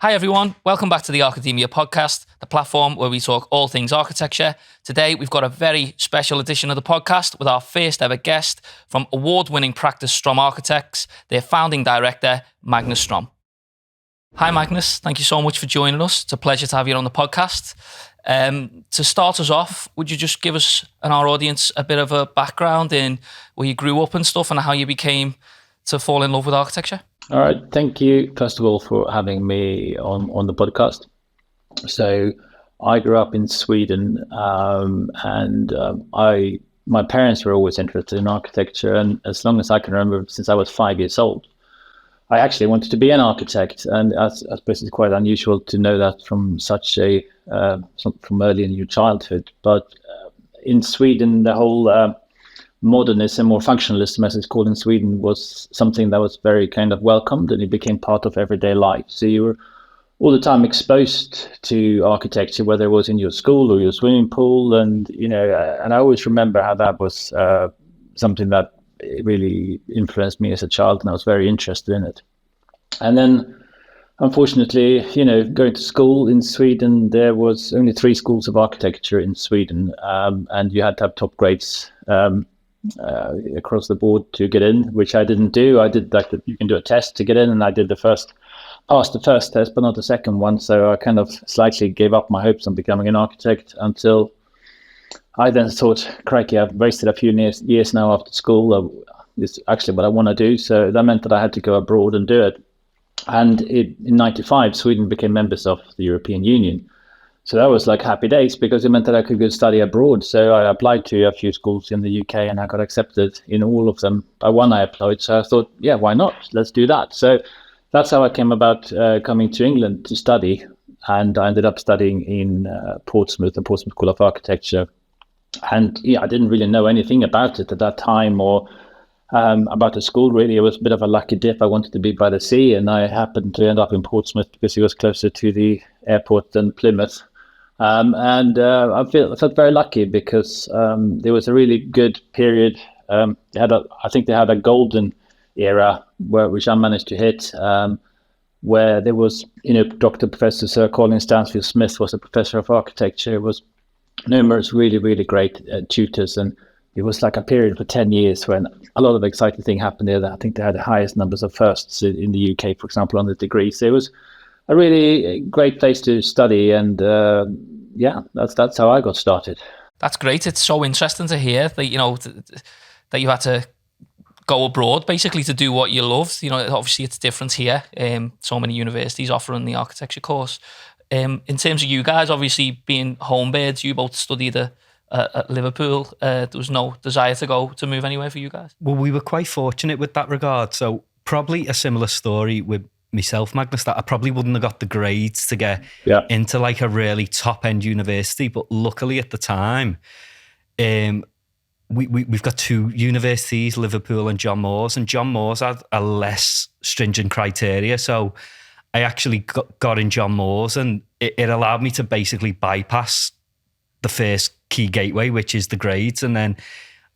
Hi everyone, welcome back to the ArchAdemia podcast, the platform where we talk all things architecture. Today we've got a very special edition of the podcast with our first ever guest from award-winning practice Strom Architects, their founding director, Magnus Strom. Hi Magnus, thank you so much for joining us. It's a pleasure to have you on the podcast. To start us off, would you just give us and our audience a bit of a background in where you grew up and stuff and how you became to fall in love with architecture? All right, thank you first of all for having me on the podcast. So I grew up in Sweden, and my parents were always interested in architecture, and as long as I can remember, since I was 5 years old, I actually wanted to be an architect. And I suppose it's quite unusual to know that from such a from early in your childhood. But in Sweden, the whole modernism or functionalism, as it's called in Sweden, was something that was very kind of welcomed, and it became part of everyday life. So you were all the time exposed to architecture, whether it was in your school or your swimming pool, and and I always remember how that was something that really influenced me as a child, and I was very interested in it. And then, unfortunately, going to school in Sweden, there was only 3 schools of architecture in Sweden, and you had to have top grades across the board to get in, which I didn't do. I did you can do a test to get in, and I did passed the first test, but not the second one. So I kind of slightly gave up my hopes on becoming an architect until I then thought, crikey, I've wasted a few years now after school. It's actually what I want to do. So that meant that I had to go abroad and do it. And in 95, Sweden became members of the European Union. So that was like happy days, because it meant that I could go study abroad. So I applied to a few schools in the UK, and I got accepted in all of them. By one I applied, so I thought, yeah, why not? Let's do that. So that's how I came about coming to England to study. And I ended up studying in Portsmouth, the Portsmouth School of Architecture. And I didn't really know anything about it at that time, or about the school, really. It was a bit of a lucky dip. I wanted to be by the sea, and I happened to end up in Portsmouth because it was closer to the airport than Plymouth. I felt very lucky because there was a really good period. I think they had a golden era which I managed to hit, where there was, Dr. Professor Sir Colin Stansfield Smith was a professor of architecture. It was numerous really, really great tutors, and it was like a period for 10 years when a lot of exciting things happened there. I think they had the highest numbers of firsts in the UK, for example, on the degree. So it was a really great place to study, and that's how I got started. That's great. It's so interesting to hear that that you had to go abroad basically to do what you loved. Obviously it's different here. So many universities offering the architecture course. In terms of you guys, obviously being home birds, you both studied at Liverpool. There was no desire to move anywhere for you guys? Well, we were quite fortunate with that regard. So probably a similar story with myself, Magnus, that I probably wouldn't have got the grades to get into like a really top end university. But luckily at the time, we've got 2 universities, Liverpool and John Moores, and John Moores had a less stringent criteria. So I actually got in John Moores, and it allowed me to basically bypass the first key gateway, which is the grades. And then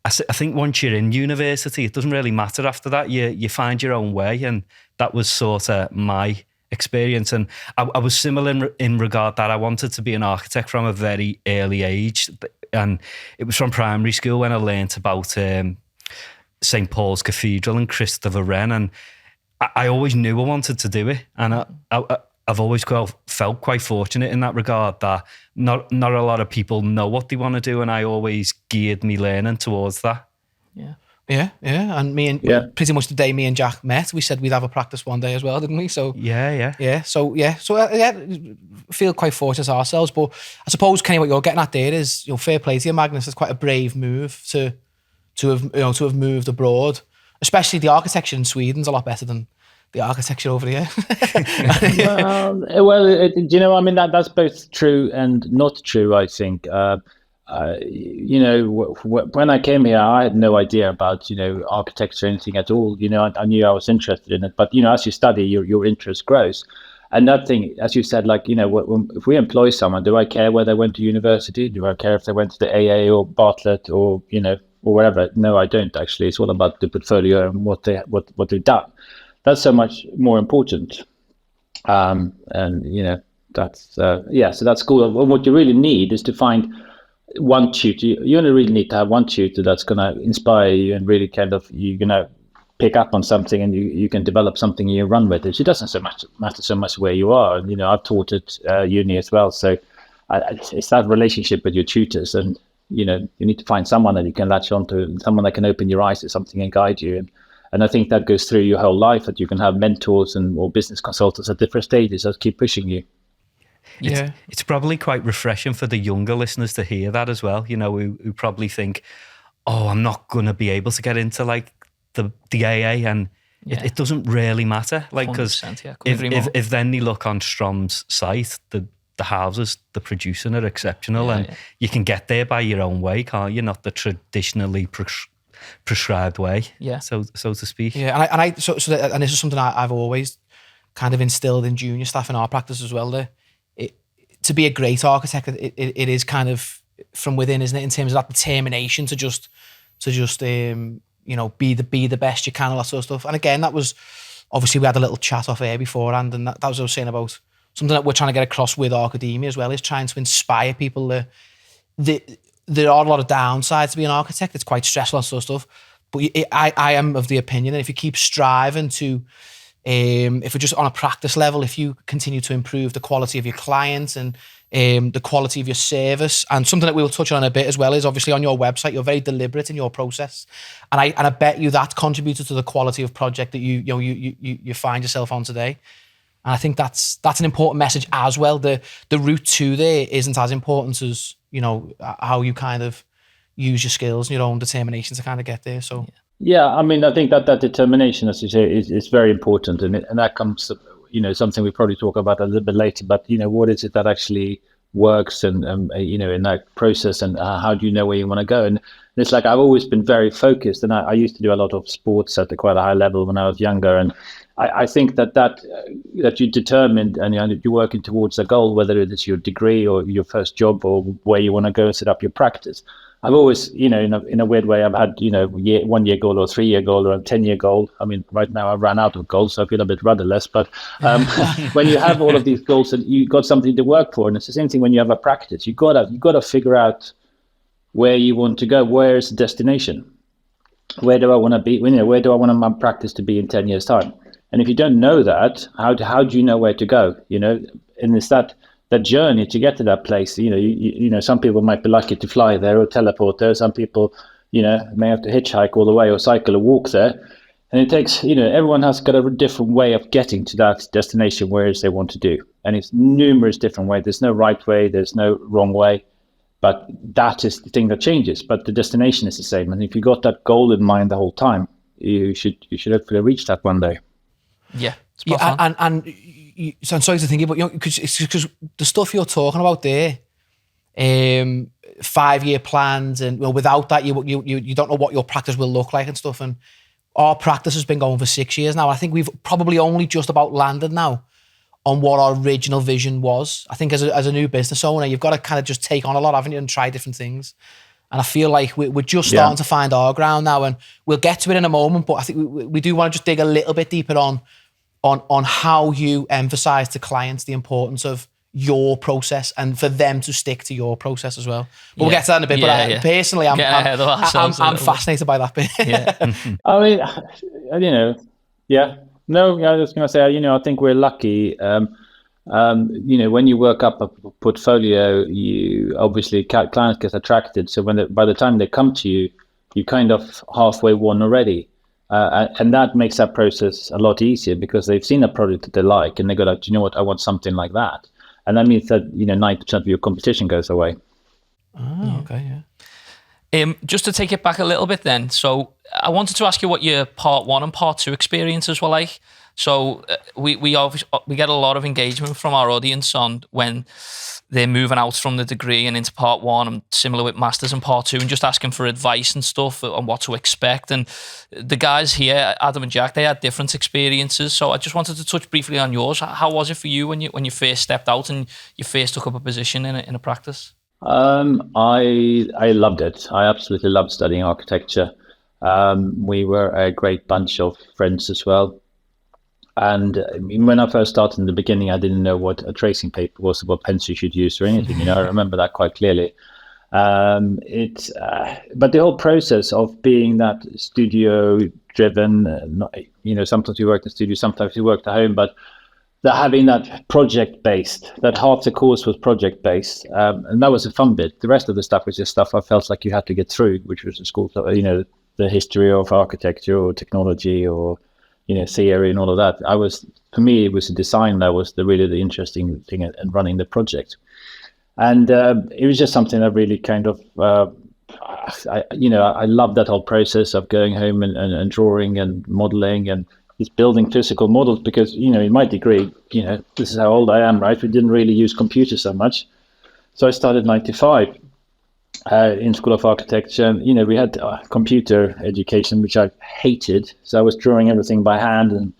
I think once you're in university, it doesn't really matter after that. You find your own way, and that was sort of my experience. And I was similar in regard that I wanted to be an architect from a very early age. And it was from primary school when I learnt about St. Paul's Cathedral and Christopher Wren. And I always knew I wanted to do it. And I've always felt quite fortunate in that regard, that not a lot of people know what they want to do, and I always geared me learning towards that. Yeah. And pretty much the day me and Jack met, we said we'd have a practice one day as well, didn't we? So So feel quite fortunate ourselves. But I suppose, Kenny, what you're getting at there is, fair play to you, Magnus. It's quite a brave move to have moved abroad, especially the architecture in Sweden's a lot better than the architecture over here. That's both true and not true, I think. When I came here, I had no idea about, architecture or anything at all. I knew I was interested in it, but, as you study, your interest grows. And that thing, as you said, if we employ someone, do I care where they went to university? Do I care if they went to the AA or Bartlett or whatever? No, I don't actually. It's all about the portfolio and what they've done. That's so much more important. And that's so that's cool. What you really need is to find one tutor. You only really need to have one tutor that's going to inspire you and really kind of you're going to pick up on something, and you can develop something and you run with it. It doesn't matter so much where you are. And, I've taught at uni as well, so it's that relationship with your tutors, and you need to find someone that you can latch onto, someone that can open your eyes to something and guide you. And I think that goes through your whole life, that you can have mentors or business consultants at different stages that keep pushing you. It's probably quite refreshing for the younger listeners to hear that as well, who probably think, oh, I'm not going to be able to get into like the AA, and it doesn't really matter. Like, because if then they look on Strom's site, the houses, the producing are exceptional, and you can get there by your own way, can't you? Not the traditionally prescribed way, so to speak. And this is something I've always kind of instilled in junior staff in our practice as well. To be a great architect, it is kind of from within, isn't it? In terms of that determination to just be the best you can, all that sort of stuff. And again, that was obviously, we had a little chat off air beforehand, and that was what I was saying about something that we're trying to get across with ArchAdemia as well, is trying to inspire people. There are a lot of downsides to being an architect. It's quite stressful, that sort of stuff. But I am of the opinion that if you keep striving to, if we're just on a practice level, if you continue to improve the quality of your clients and the quality of your service, and something that we'll touch on a bit as well is obviously on your website, you're very deliberate in your process, and I bet you that contributed to the quality of project that you find yourself on today. And I think that's an important message as well. The route to there isn't as important as how you kind of use your skills and your own determination to kind of get there. So. Yeah, I mean, I think that determination, as you say, is very important, and that comes, something we probably talk about a little bit later. But what is it that actually works, and in that process, and how do you know where you want to go? And it's like I've always been very focused, and I used to do a lot of sports at quite a high level when I was younger, and I think that you're determined and you're working towards a goal, whether it is your degree or your first job or where you want to go and set up your practice. I've always, in a weird way, I've had, 1 year goal or 3 year goal or a 10-year goal. I mean, right now I've run out of goals, so I feel a bit rudderless. But when you have all of these goals and you've got something to work for, and it's the same thing when you have a practice, you got to figure out where you want to go. Where is the destination? Where do I want to be? Where do I want my practice to be in 10 years' time? And if you don't know that, how do you know where to go? And it's that journey to get to that place. Some people might be lucky to fly there or teleport there. Some people, may have to hitchhike all the way or cycle or walk there. And it takes, everyone has got a different way of getting to that destination, whereas they want to do. And it's numerous different ways. There's no right way. There's no wrong way. But that is the thing that changes. But the destination is the same. And if you got that goal in mind the whole time, you should hopefully reach that one day. Yeah. So I'm sorry to think about, because the stuff you're talking about there, 5-year plans, and without that, you don't know what your practice will look like and stuff. And our practice has been going for 6 years now. I think we've probably only just about landed now on what our original vision was. I think as a new business owner, you've got to kind of just take on a lot, haven't you, and try different things. And I feel like we're just starting to find our ground now, and we'll get to it in a moment. But I think we do want to just dig a little bit deeper on how you emphasize to clients the importance of your process and for them to stick to your process as well. But we'll get to that in a bit. But personally, I'm fascinated by that bit. I mean, No, I was going to say, I think we're lucky. When you work up a portfolio, you obviously clients get attracted. So by the time they come to you, you kind of halfway won already. And that makes that process a lot easier because they've seen a product that they like and they go, do you know what, I want something like that. And that means that 90% of your competition goes away. Oh, okay, yeah. Just to take it back a little bit then, so I wanted to ask you what your part 1 and part 2 experiences were like. So we get a lot of engagement from our audience on when they're moving out from the degree and into part 1, and similar with masters and part 2, and just asking for advice and stuff on what to expect. And the guys here, Adam and Jack, they had different experiences. So I just wanted to touch briefly on yours. How was it for you when you first stepped out and you first took up a position in a practice? I loved it. I absolutely loved studying architecture. We were a great bunch of friends as well. And when I first started in the beginning, I didn't know what a tracing paper was, what pencil you should use or anything. I remember that quite clearly. But the whole process of being that studio driven, sometimes you work in the studio, sometimes you work at home, but having that project based, that half the course was project based, and that was a fun bit. The rest of the stuff was just stuff I felt like you had to get through, which was the school, the history of architecture or technology or theory and all of that. For me, it was the design that was really the interesting thing and running the project. And it was just something that really kind of, I love that whole process of going home and drawing and modeling and just building physical models because, in my degree, this is how old I am, right? We didn't really use computers so much. So I started in 95 in School of Architecture. And, we had computer education, which I hated. So I was drawing everything by hand and,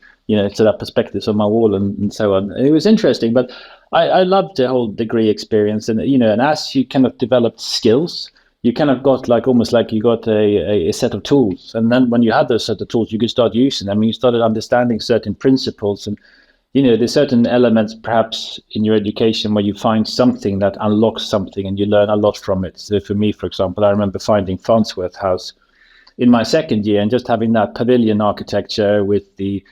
set up perspectives on my wall and so on. And it was interesting, but I loved the whole degree experience, and and as you kind of developed skills, you kind of got almost like you got a set of tools, and then when you had those set of tools, you could start using them. You started understanding certain principles, and there's certain elements perhaps in your education where you find something that unlocks something, and you learn a lot from it. So for me, for example, I remember finding Farnsworth House in my second year, and just having that pavilion architecture with the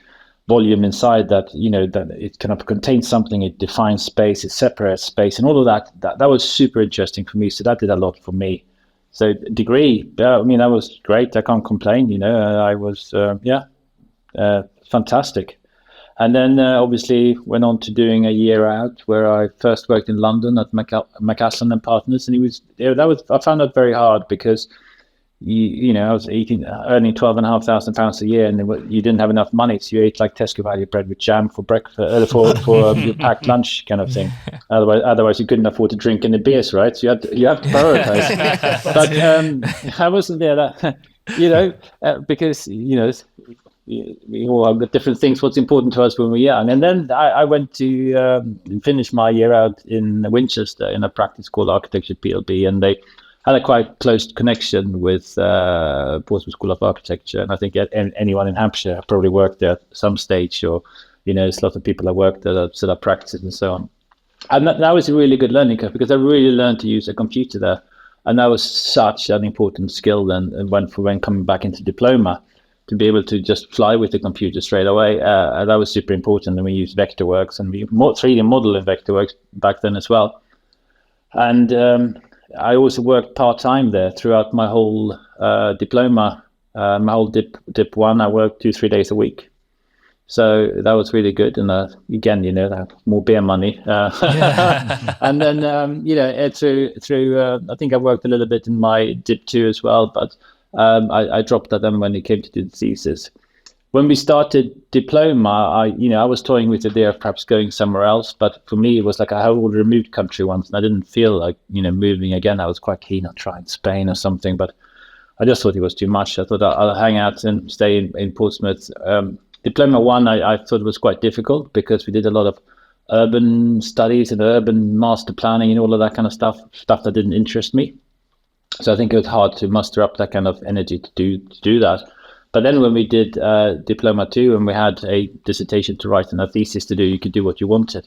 volume inside that that it kind of contains something, it defines space, it separates space, and all of that was super interesting for me. So that did a lot for me. So degree, that was great. I can't complain. I was fantastic. And then obviously went on to doing a year out where I first worked in London at McAslan and Partners, and I found that very hard because I was earning £12,500 a year, and you didn't have enough money, so you ate like Tesco value bread with jam for breakfast, for your packed lunch kind of thing. Otherwise, you couldn't afford to drink any beers, right? So you have to prioritize. But I wasn't there that, because we all have got different things. What's important to us when we're young, and then I went to finish my year out in Winchester in a practice called Architecture PLB, and they had a quite close connection with Portsmouth School of Architecture, and I think anyone in Hampshire probably worked there at some stage, or there's a lot of people that worked there that set up practices and so on. And that was a really good learning curve because I really learned to use a computer there, and that was such an important skill then. And when coming back into diploma, to be able to just fly with the computer straight away, that was super important. And we used Vectorworks, and we 3D model in Vectorworks back then as well. And I also worked part-time there throughout my whole diploma, my whole Dip 1. I worked 2-3 days a week. So that was really good. And again, that more beer money. And then, through I think I worked a little bit in my Dip 2 as well, but I dropped that then when it came to do the thesis. When we started diploma, I was toying with the idea of perhaps going somewhere else, but for me it was like I had already removed country once, and I didn't feel like moving again. I was quite keen on trying Spain or something, but I just thought it was too much. I thought I'll hang out and stay in Portsmouth. Diploma 1, I thought it was quite difficult because we did a lot of urban studies and urban master planning and all of that kind of stuff that didn't interest me. So I think it was hard to muster up that kind of energy to do that. But then when we did Diploma 2 and we had a dissertation to write and a thesis to do, you could do what you wanted.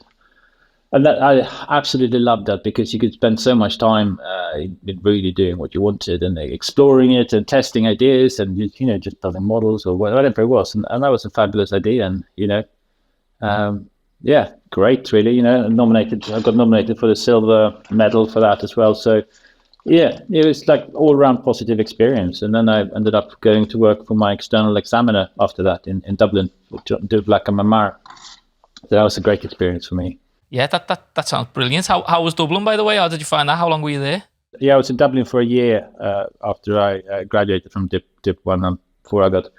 And that, I absolutely loved that because you could spend so much time in really doing what you wanted and exploring it and testing ideas and, just building models or whatever it was. And that was a fabulous idea. And, great, really. I got nominated for the silver medal for that as well. So, yeah, it was like all-round positive experience. And then I ended up going to work for my external examiner after that in Dublin, do Black and Mamar. So that was a great experience for me. Yeah, that sounds brilliant. How was Dublin, by the way? How did you find that? How long were you there? Yeah, I was in Dublin for a year after I graduated from Dip 1. Before I got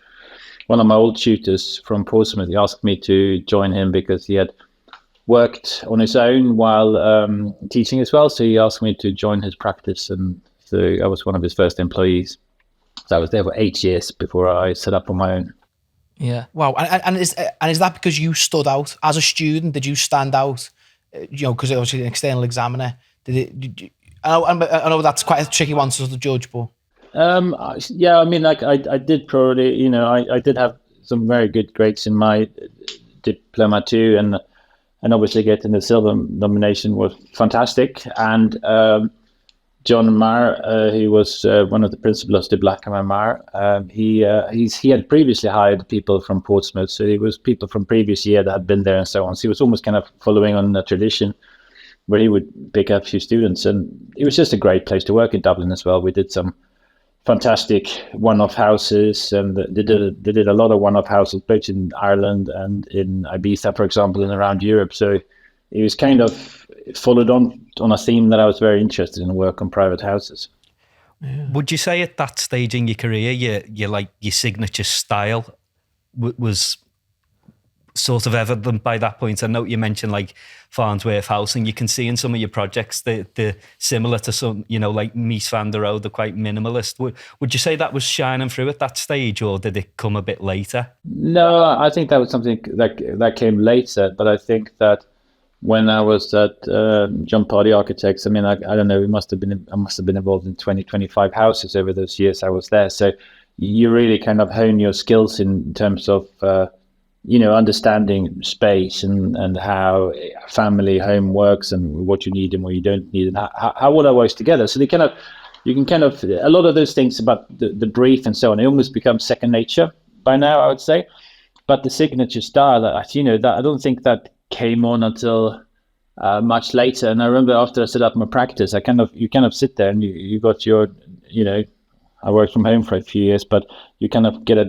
one of my old tutors from Portsmouth, he asked me to join him because he had worked on his own while teaching as well. So he asked me to join his practice, and so I was one of his first employees. So I was there for 8 years before I set up on my own. Yeah. Wow. And is that because you stood out as a student? Did you stand out? Because obviously an external examiner. I know that's quite a tricky one to judge, but. Yeah, I mean, like I did probably, I did have some very good grades in my Diploma 2, and obviously getting the silver nomination was fantastic. And John Marr, he was one of the principals of Blackhammer Marr. He had previously hired people from Portsmouth, so it was people from previous year that had been there and so on. So he was almost kind of following on the tradition where he would pick up a few students, and it was just a great place to work in Dublin as well. We did some fantastic one-off houses, and they did a lot of one-off houses both in Ireland and in Ibiza, for example, and around Europe. So it was kind of followed on a theme that I was very interested in, work on private houses. Yeah. Would you say at that stage in your career, your signature style was sort of evident by that point? I know you mentioned like Farnsworth House, and you can see in some of your projects they're similar to some, like Mies van der Rohe, they're quite minimalist. Would you say that was shining through at that stage, or did it come a bit later? No, I think that was something that came later, but I think that when I was at John Party Architects, I mean, I don't know, I must have been involved in 25 houses over those years I was there. So you really kind of hone your skills in terms of, understanding space and how family home works and what you need and what you don't need and how all that works together. So a lot of those things about the brief and so on, it almost becomes second nature by now, I would say. But the signature style, that I don't think that came on until much later. And I remember after I set up my practice, you kind of sit there and you got your, I worked from home for a few years, but you kind of get a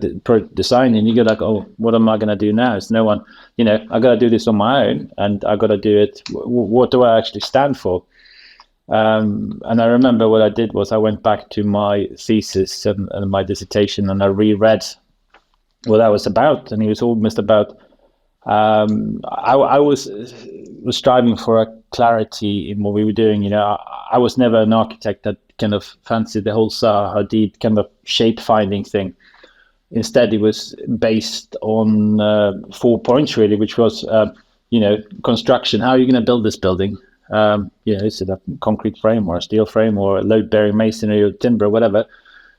design and you go like, oh, what am I going to do now? It's no one, I got to do this on my own, and I got to do it. What do I actually stand for? And I remember what I did was I went back to my thesis and my dissertation, and I reread what that was about. And it was almost about, I was striving for a clarity in what we were doing. I was never an architect that kind of fancied the whole Zaha Hadid kind of shape finding thing. Instead, it was based on 4 points really, which was construction. How are you going to build this building? Is it a concrete frame or a steel frame or a load bearing masonry or timber or whatever?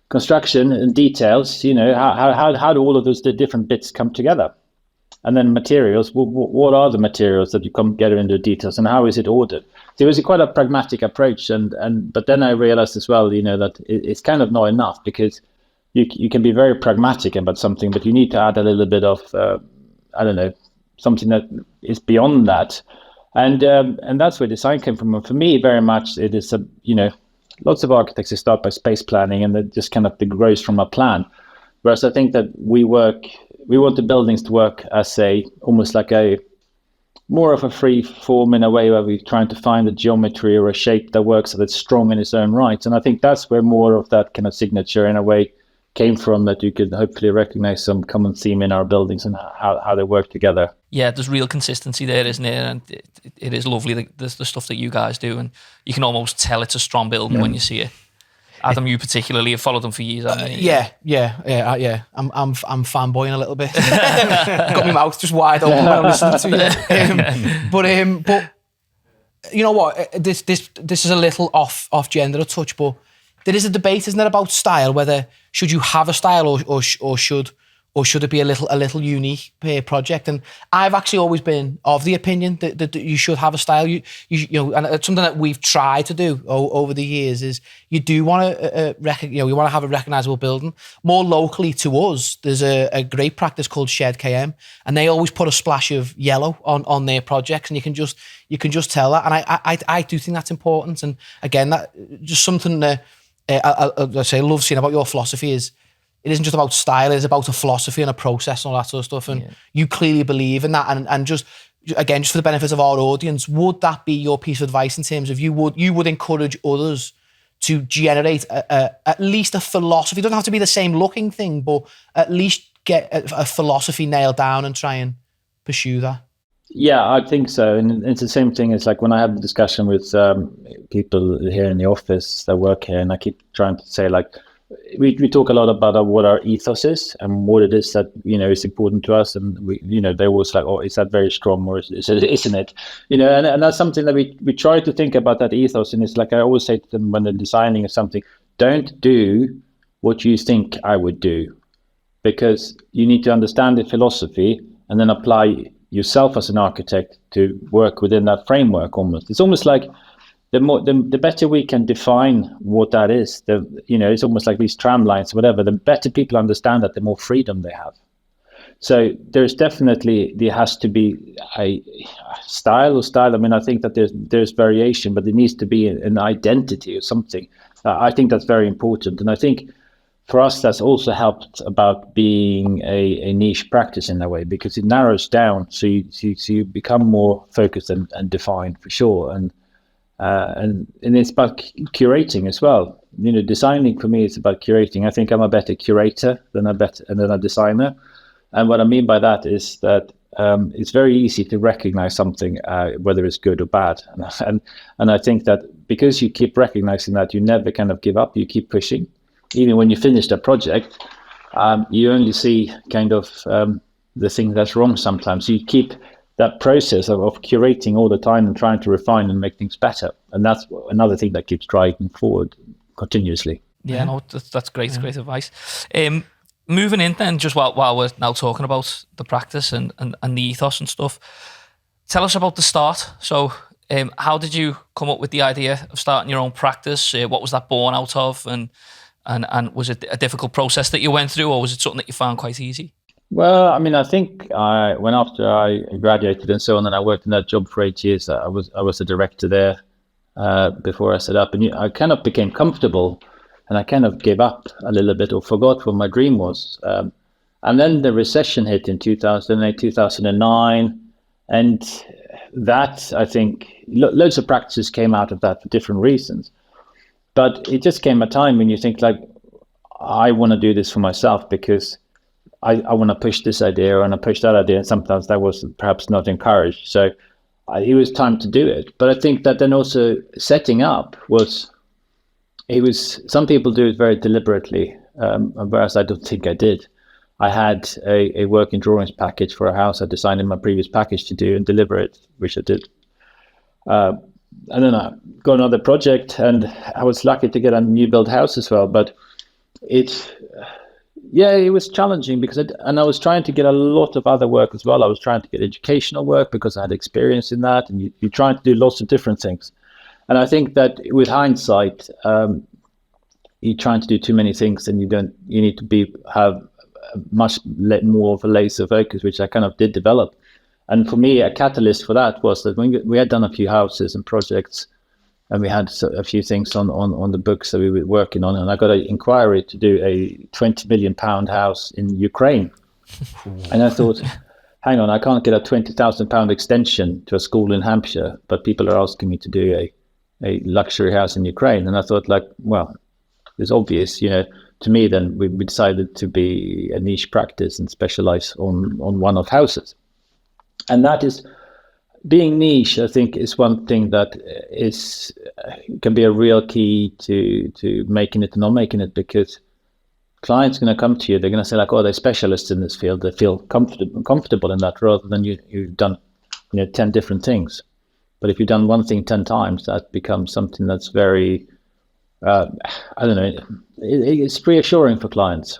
Construction and details. How do all of those different bits come together? And then materials, what are the materials that you come together into details, and how is it ordered? So it was quite a pragmatic approach, but then I realized as well, that it's kind of not enough, because you can be very pragmatic about something, but you need to add a little bit of, something that is beyond that. And that's where design came from. And for me, very much, it is, lots of architects, they start by space planning, and it just kind of grows from a plan. Whereas I think that we want the buildings to work as almost like more of a free form, in a way where we're trying to find a geometry or a shape that works, that it's strong in its own right. And I think that's where more of that kind of signature in a way came from, that you could hopefully recognize some common theme in our buildings and how they work together. Yeah, there's real consistency there, isn't there? And it is lovely, the stuff that you guys do, and you can almost tell it's a Strom building when you see it. Adam, you particularly have followed them for years, haven't you? Yeah. I'm fanboying a little bit. Got my mouth just wide open when I'm listening to you. But you know what? This is a little off gender a touch, but there is a debate, isn't there, about style? Whether should you have a style or should it be a little unique per project? And I've actually always been of the opinion that you should have a style. You and it's something that we've tried to do over the years. Is you do want to you want to have a recognizable building. More locally to us, there's a great practice called Shed KM, and they always put a splash of yellow on their projects, and you can just tell that. And I do think that's important. And again, that just something that I love seeing about your philosophy is, it isn't just about style, it's about a philosophy and a process and all that sort of stuff. And you clearly believe in that. And just for the benefit of our audience, would that be your piece of advice in terms of you would encourage others to generate at least a philosophy? It doesn't have to be the same looking thing, but at least get a philosophy nailed down and try and pursue that? Yeah, I think so. And it's the same thing as like when I have the discussion with people here in the office that work here, and I keep trying to say, like, we talk a lot about what our ethos is and what it is that is important to us, and they always like, oh, is that very strong, or isn't it? And that's something that we try to think about, that ethos. And it's like I always say to them when they're designing something, don't do what you think I would do, because you need to understand the philosophy and then apply yourself as an architect to work within that framework almost. It's almost like the better we can define what that is, it's almost like these tram lines or whatever, the better people understand that, the more freedom they have. So there has to be a style. I mean, I think that there's variation, but there needs to be an identity or something. I think that's very important. And I think for us, that's also helped about being a niche practice in a way, because it narrows down. So you become more focused and defined for sure. And it's about curating as well. Designing for me is about curating. I think I'm a better curator than a designer. And what I mean by that is that it's very easy to recognize something, whether it's good or bad. And I think that because you keep recognizing that, you never kind of give up, you keep pushing. Even when you finish a project, you only see kind of the thing that's wrong sometimes. So you keep that process of curating all the time and trying to refine and make things better. And that's another thing that keeps driving forward continuously. Yeah, no, that's great. Great advice. Moving in then, just while we're now talking about the practice and the ethos and stuff, tell us about the start. So how did you come up with the idea of starting your own practice? What was that born out of? And was it a difficult process that you went through, or was it something that you found quite easy? Well, I mean, I think after I graduated and so on, and I worked in that job for 8 years, I was a director there before I set up. And I kind of became comfortable. And I kind of gave up a little bit or forgot what my dream was. And then the recession hit in 2008, 2009. And that, I think, loads of practices came out of that for different reasons. But it just came a time when you think like, I want to do this for myself because I want to push this idea and I push that idea. And sometimes that was perhaps not encouraged. So it was time to do it. But I think that then also setting up some people do it very deliberately, whereas I don't think I did. I had a working drawings package for a house I designed in my previous package to do and deliver it, which I did. And then I got another project, and I was lucky to get a new build house as well. But it was challenging because I was trying to get a lot of other work as well. I was trying to get educational work because I had experience in that, and you're trying to do lots of different things. And I think that with hindsight, you're trying to do too many things, and you need to have much more of a laser focus, which I kind of did develop. And for me, a catalyst for that was that when we had done a few houses and projects, and we had a few things on the books that we were working on, and I got an inquiry to do a £20 million house in Ukraine. And I thought, hang on, I can't get a £20,000 extension to a school in Hampshire, but people are asking me to do a luxury house in Ukraine. And I thought, like, well, it's obvious, to me. Then we decided to be a niche practice and specialize on one-off houses. And that is, being niche, I think, is one thing that can be a real key to making it and not making it, because clients are going to come to you, they're going to say like, oh, they're specialists in this field, they feel comfortable in that, rather than you've done 10 different things. But if you've done one thing 10 times, that becomes something that's very, I don't know, it's reassuring for clients.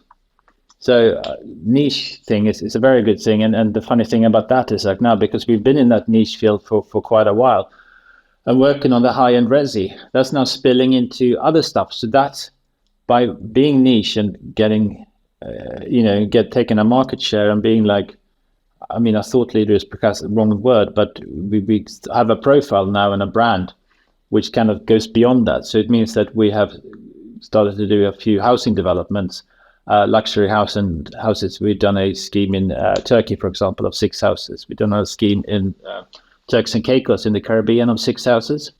So niche thing is a very good thing. And the funny thing about that is like now, because we've been in that niche field for quite a while and working on the high-end resi, that's now spilling into other stuff. So that's by being niche and getting, taking a market share and being like, I mean, a thought leader is perhaps the wrong word, but we have a profile now and a brand which kind of goes beyond that. So it means that we have started to do a few housing developments, luxury houses. We've done a scheme in Turkey, for example, of 6 houses. We've done a scheme in Turks and Caicos in the Caribbean of 6 houses.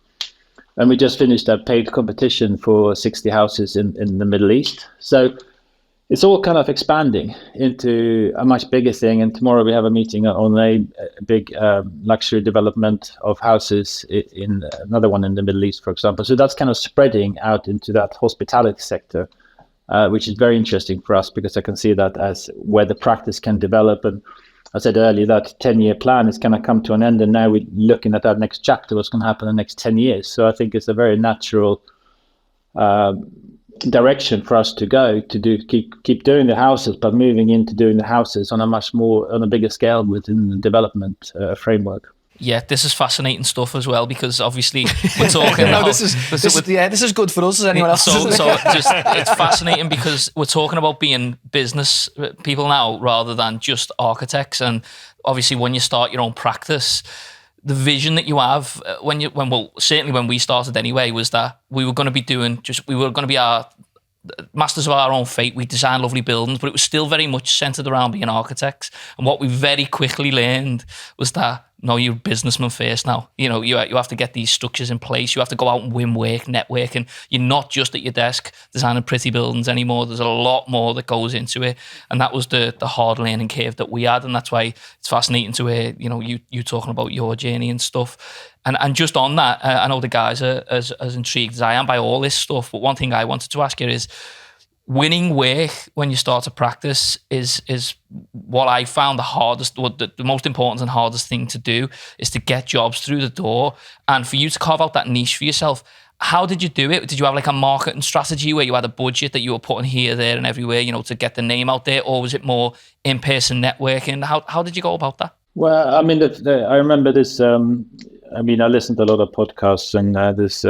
And we just finished a paid competition for 60 houses in the Middle East. So it's all kind of expanding into a much bigger thing. And tomorrow we have a meeting on a big luxury development of houses in another one in the Middle East, for example. So that's kind of spreading out into that hospitality sector, which is very interesting for us, because I can see that as where the practice can develop. And I said earlier that 10-year plan is going to come to an end, and now we're looking at that next chapter, what's going to happen in the next 10 years. So I think it's a very natural direction for us to go to keep doing the houses, but moving into doing the houses on a bigger scale within the development framework. Yeah, this is fascinating stuff as well, because obviously we're talking. This is good for us as anyone else. It's fascinating because we're talking about being business people now rather than just architects. And obviously, when you start your own practice, the vision that you have certainly when we started anyway, was that we were going to be our masters of our own fate. We designed lovely buildings, but it was still very much centered around being architects. And what we very quickly learned was that, no, you're a businessman first now. You know, you have to get these structures in place. You have to go out and win work, network, and you're not just at your desk designing pretty buildings anymore. There's a lot more that goes into it. And that was the hard learning curve that we had. And that's why it's fascinating to hear, you know, you talking about your journey and stuff. And just on that, I know the guys are as intrigued as I am by all this stuff. But one thing I wanted to ask you is, winning work when you start to practice is what I found the hardest, or the most important and hardest thing to do, is to get jobs through the door. And for you to carve out that niche for yourself, how did you do it? Did you have like a marketing strategy where you had a budget that you were putting here, there, and everywhere, you know, to get the name out there? Or was it more in-person networking? How did you go about that? Well, I mean, I remember this. I listened to a lot of podcasts, and this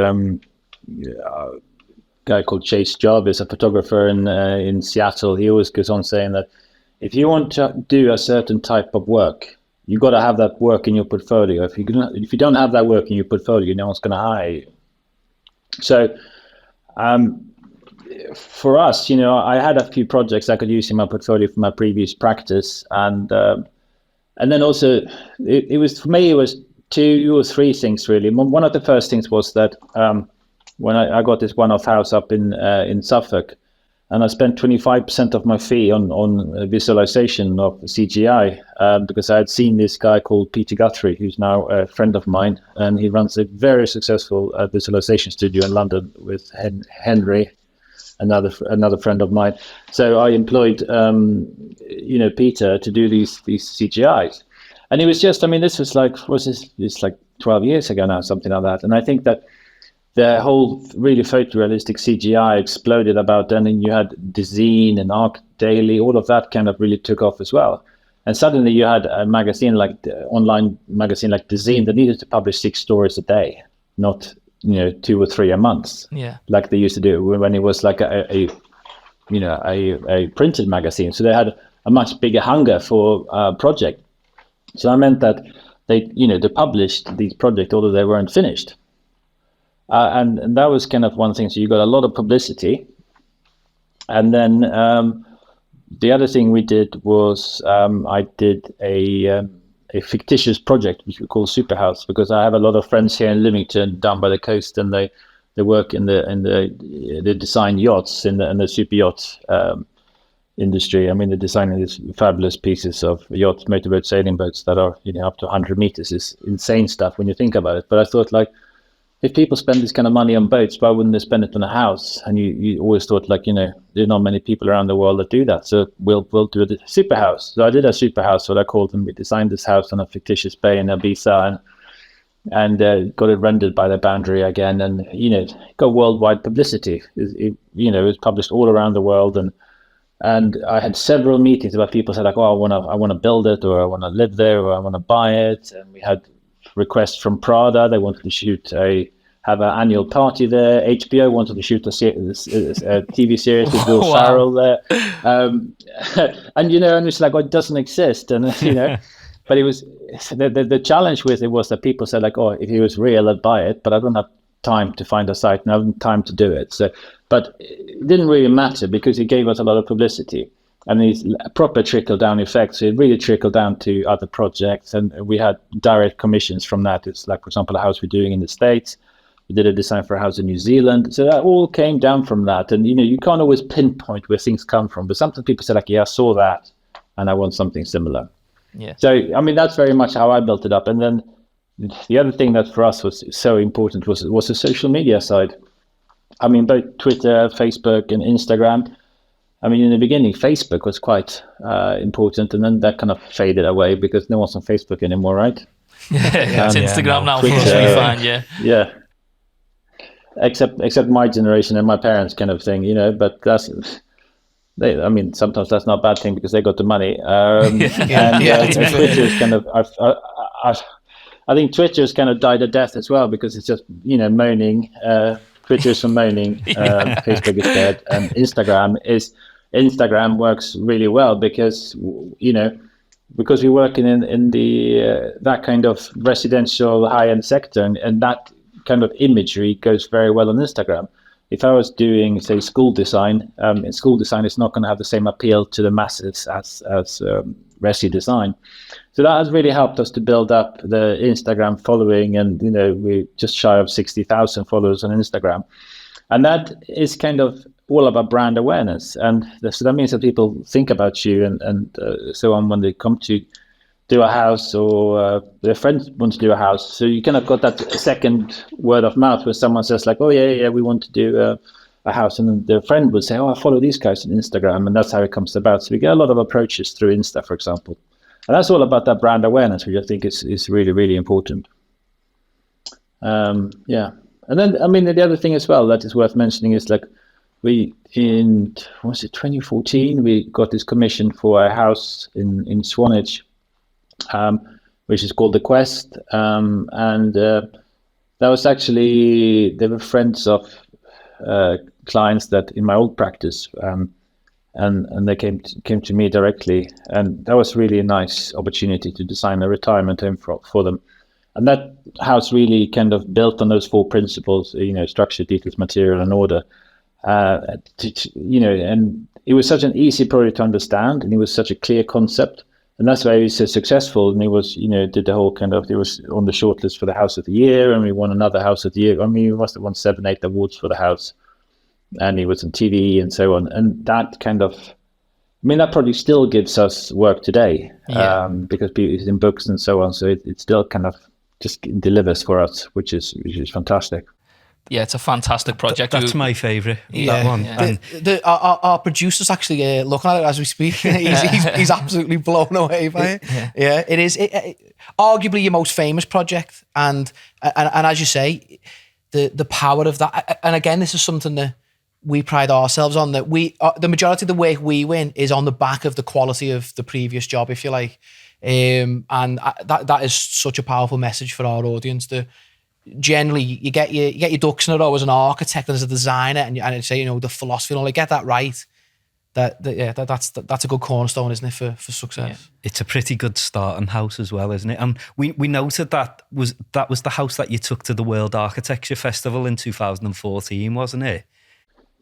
guy called Chase Jarvis, a photographer in Seattle. He always goes on saying that if you want to do a certain type of work, you got to have that work in your portfolio. If you don't have that work in your portfolio, no one's going to hire you. So, for us, you know, I had a few projects I could use in my portfolio from my previous practice, and then also it was, for me, it was 2 or 3 things really. One of the first things was that when I got this one-off house up in Suffolk, and I spent 25% of my fee on visualization of CGI, because I had seen this guy called Peter Guthrie, who's now a friend of mine, and he runs a very successful visualization studio in London with Henry, another friend of mine. So I employed Peter to do these CGIs, and it was just, I mean, this was like 12 years ago now, something like that. And I think that the whole really photorealistic CGI exploded about then, and you had Design and Arc Daily, all of that kind of really took off as well. And suddenly you had a magazine like the online magazine like Design that needed to publish 6 stories a day, not 2 or 3 a month, like they used to do when it was like a printed magazine. So they had a much bigger hunger for a project. So that meant that they published these projects although they weren't finished. And that was kind of one thing. So you got a lot of publicity. And then the other thing we did was I did a fictitious project which we call Superhouse, because I have a lot of friends here in Lymington down by the coast, and they work in the design yachts in the super yacht industry. I mean, they're designing these fabulous pieces of yachts, motorboat sailing boats that are up to 100 meters. It's insane stuff when you think about it. But I thought, like, if people spend this kind of money on boats, why wouldn't they spend it on a house? And you always thought, like, there are not many people around the world that do that. So we'll do a super house. So I did a super house, what I called them. We designed this house on a fictitious bay in Ibiza, and got it rendered by the boundary again, and got worldwide publicity. It was published all around the world, and I had several meetings where people said, like, oh, I want to build it, or I want to live there, or I want to buy it. And we had requests from Prada. They wanted to have an annual party there. HBO wanted to shoot a TV series with Will Ferrell there. And it's like, it doesn't exist. And, but it was, the challenge with it was that people said, like, oh, if it was real, I'd buy it, but I don't have time to find a site and I haven't time to do it. So, but it didn't really matter because it gave us a lot of publicity. And these proper trickle-down effects, so it really trickled down to other projects, and we had direct commissions from that. It's like, for example, a house we're doing in the States. We did a design for a house in New Zealand. So that all came down from that. And, you can't always pinpoint where things come from, but sometimes people say, like, yeah, I saw that, and I want something similar. Yeah. So, I mean, that's very much how I built it up. And then the other thing that for us was so important was the social media side. I mean, both Twitter, Facebook, and Instagram. I mean, in the beginning, Facebook was quite important, and then that kind of faded away because no one's on Facebook anymore, right? It's Instagram now. Twitter, fine, yeah. Yeah. except my generation and my parents kind of thing, but sometimes that's not a bad thing because they got the money. Twitter's kind of, I think Twitter's kind of died a death as well because it's just, moaning. Twitter's for moaning. Facebook is dead. And Instagram works really well because, because we work in the that kind of residential high-end sector, and that kind of imagery goes very well on Instagram. If I was doing, say, school design, in school design, it's not going to have the same appeal to the masses as resi design. So that has really helped us to build up the Instagram following, and we're just shy of 60,000 followers on Instagram, and that is kind of all about brand awareness. And so that means that people think about you and so on when they come to do a house, or their friends want to do a house. So you kind of got that second word of mouth where someone says like, oh yeah, we want to do a house, and then their friend would say, oh, I follow these guys on Instagram, and that's how it comes about. So we get a lot of approaches through Insta, for example, and that's all about that brand awareness, which I think is really, really important. And then the other thing as well that is worth mentioning is like, we in 2014 we got this commission for a house in Swanage, which is called The Quest, and that was actually, they were friends of clients that in my old practice, and they came to me directly, and that was really a nice opportunity to design a retirement home for them. And that house really kind of built on those four principles, structure, details, material, and order. And it was such an easy project to understand, and it was such a clear concept, and that's why he was so successful. And he was, did the whole kind of, it was on the shortlist for the House of the Year, and we won another House of the Year. We must have won 7-8 awards for the house, and he was on TV and so on. And that kind of, that probably still gives us work today, because it's in books and so on. So it still kind of just delivers for us, which is fantastic. Yeah, it's a fantastic project. That's my favourite, that one. Yeah. Our producer's actually looking at it as we speak. He's absolutely blown away by it. Yeah, it is arguably your most famous project. And as you say, the power of that. And again, this is something that we pride ourselves on, that the majority of the work we win is on the back of the quality of the previous job, if you like. And that is such a powerful message for our audience. Generally, you get your ducks in a row as an architect and as a designer, and say the philosophy and all. Get that right. That's a good cornerstone, isn't it, for success? Yeah. It's a pretty good starting house as well, isn't it? And we noted that was the house that you took to the World Architecture Festival in 2014, wasn't it?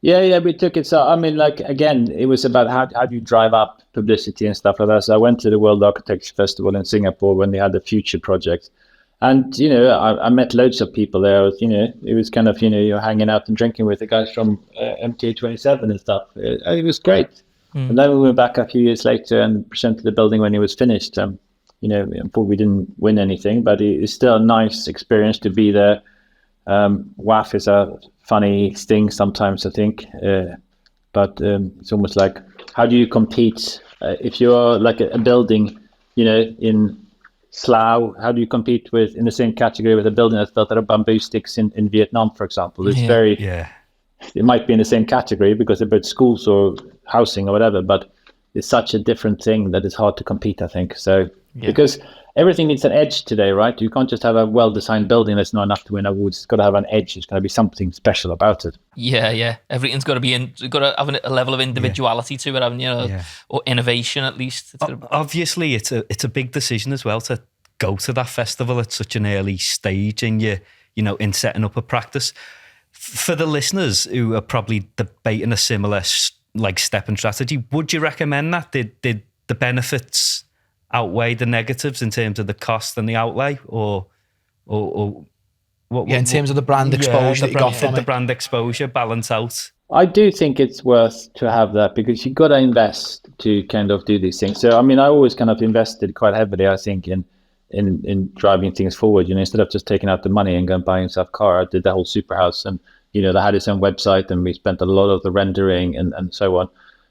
Yeah, we took it. So again, it was about how do you drive up publicity and stuff like that. So I went to the World Architecture Festival in Singapore when they had the Future project. And, I met loads of people there. It was kind of, you're hanging out and drinking with the guys from MTA27 and stuff. It was great. And then we went back a few years later and presented the building when it was finished. We didn't win anything, but it's still a nice experience to be there. WAF is a funny thing sometimes, I think. But it's almost like, how do you compete? If you're like a building, in Slough, how do you compete in the same category with a building that's built out of bamboo sticks in Vietnam, for example? It's it might be in the same category because they're both schools or housing or whatever, but it's such a different thing that it's hard to compete, I think. So, because everything needs an edge today, right? You can't just have a well-designed building that's not enough to win awards. It's got to have an edge. It's got to be something special about it. Yeah. Everything's got to have a level of individuality to it, or innovation at least. Obviously, it's a big decision as well to go to that festival at such an early stage in in setting up a practice. For the listeners who are probably debating a similar step and strategy, would you recommend that? Did the benefits outweigh the negatives in terms of the cost and the outlay, or what? In terms of the brand exposure that you got from the brand exposure balance out. I do think it's worth to have that because you've got to invest to kind of do these things. So I always kind of invested quite heavily, I think, in driving things forward. Instead of just taking out the money and going buying yourself a car, I did the whole Superhouse, and they had its own website, and we spent a lot of the rendering and so on.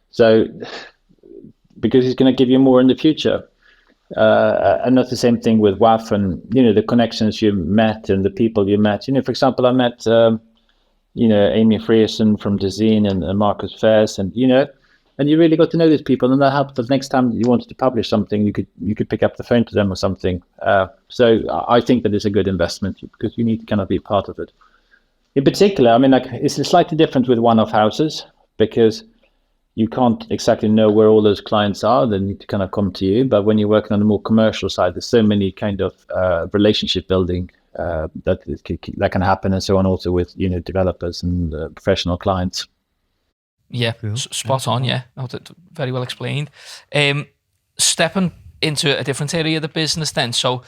So because it's going to give you more in the future. And that's the same thing with WAF and the connections you met and the people you met. For example, I met Amy Frierson from Dezeen and Marcus Fairs, and and you really got to know these people, and that helped. The next time you wanted to publish something, you could pick up the phone to them or something. So I think that it's a good investment because you need to kind of be part of it. In particular, I mean, like it's slightly different with one-off houses because you can't exactly know where all those clients are. They need to kind of come to you. But when you're working on the more commercial side, there's so many kind of relationship building that can happen, and so on. Also with developers and professional clients. Yeah, cool. Spot on. Yeah, very well explained. Stepping into a different area of the business, then. So,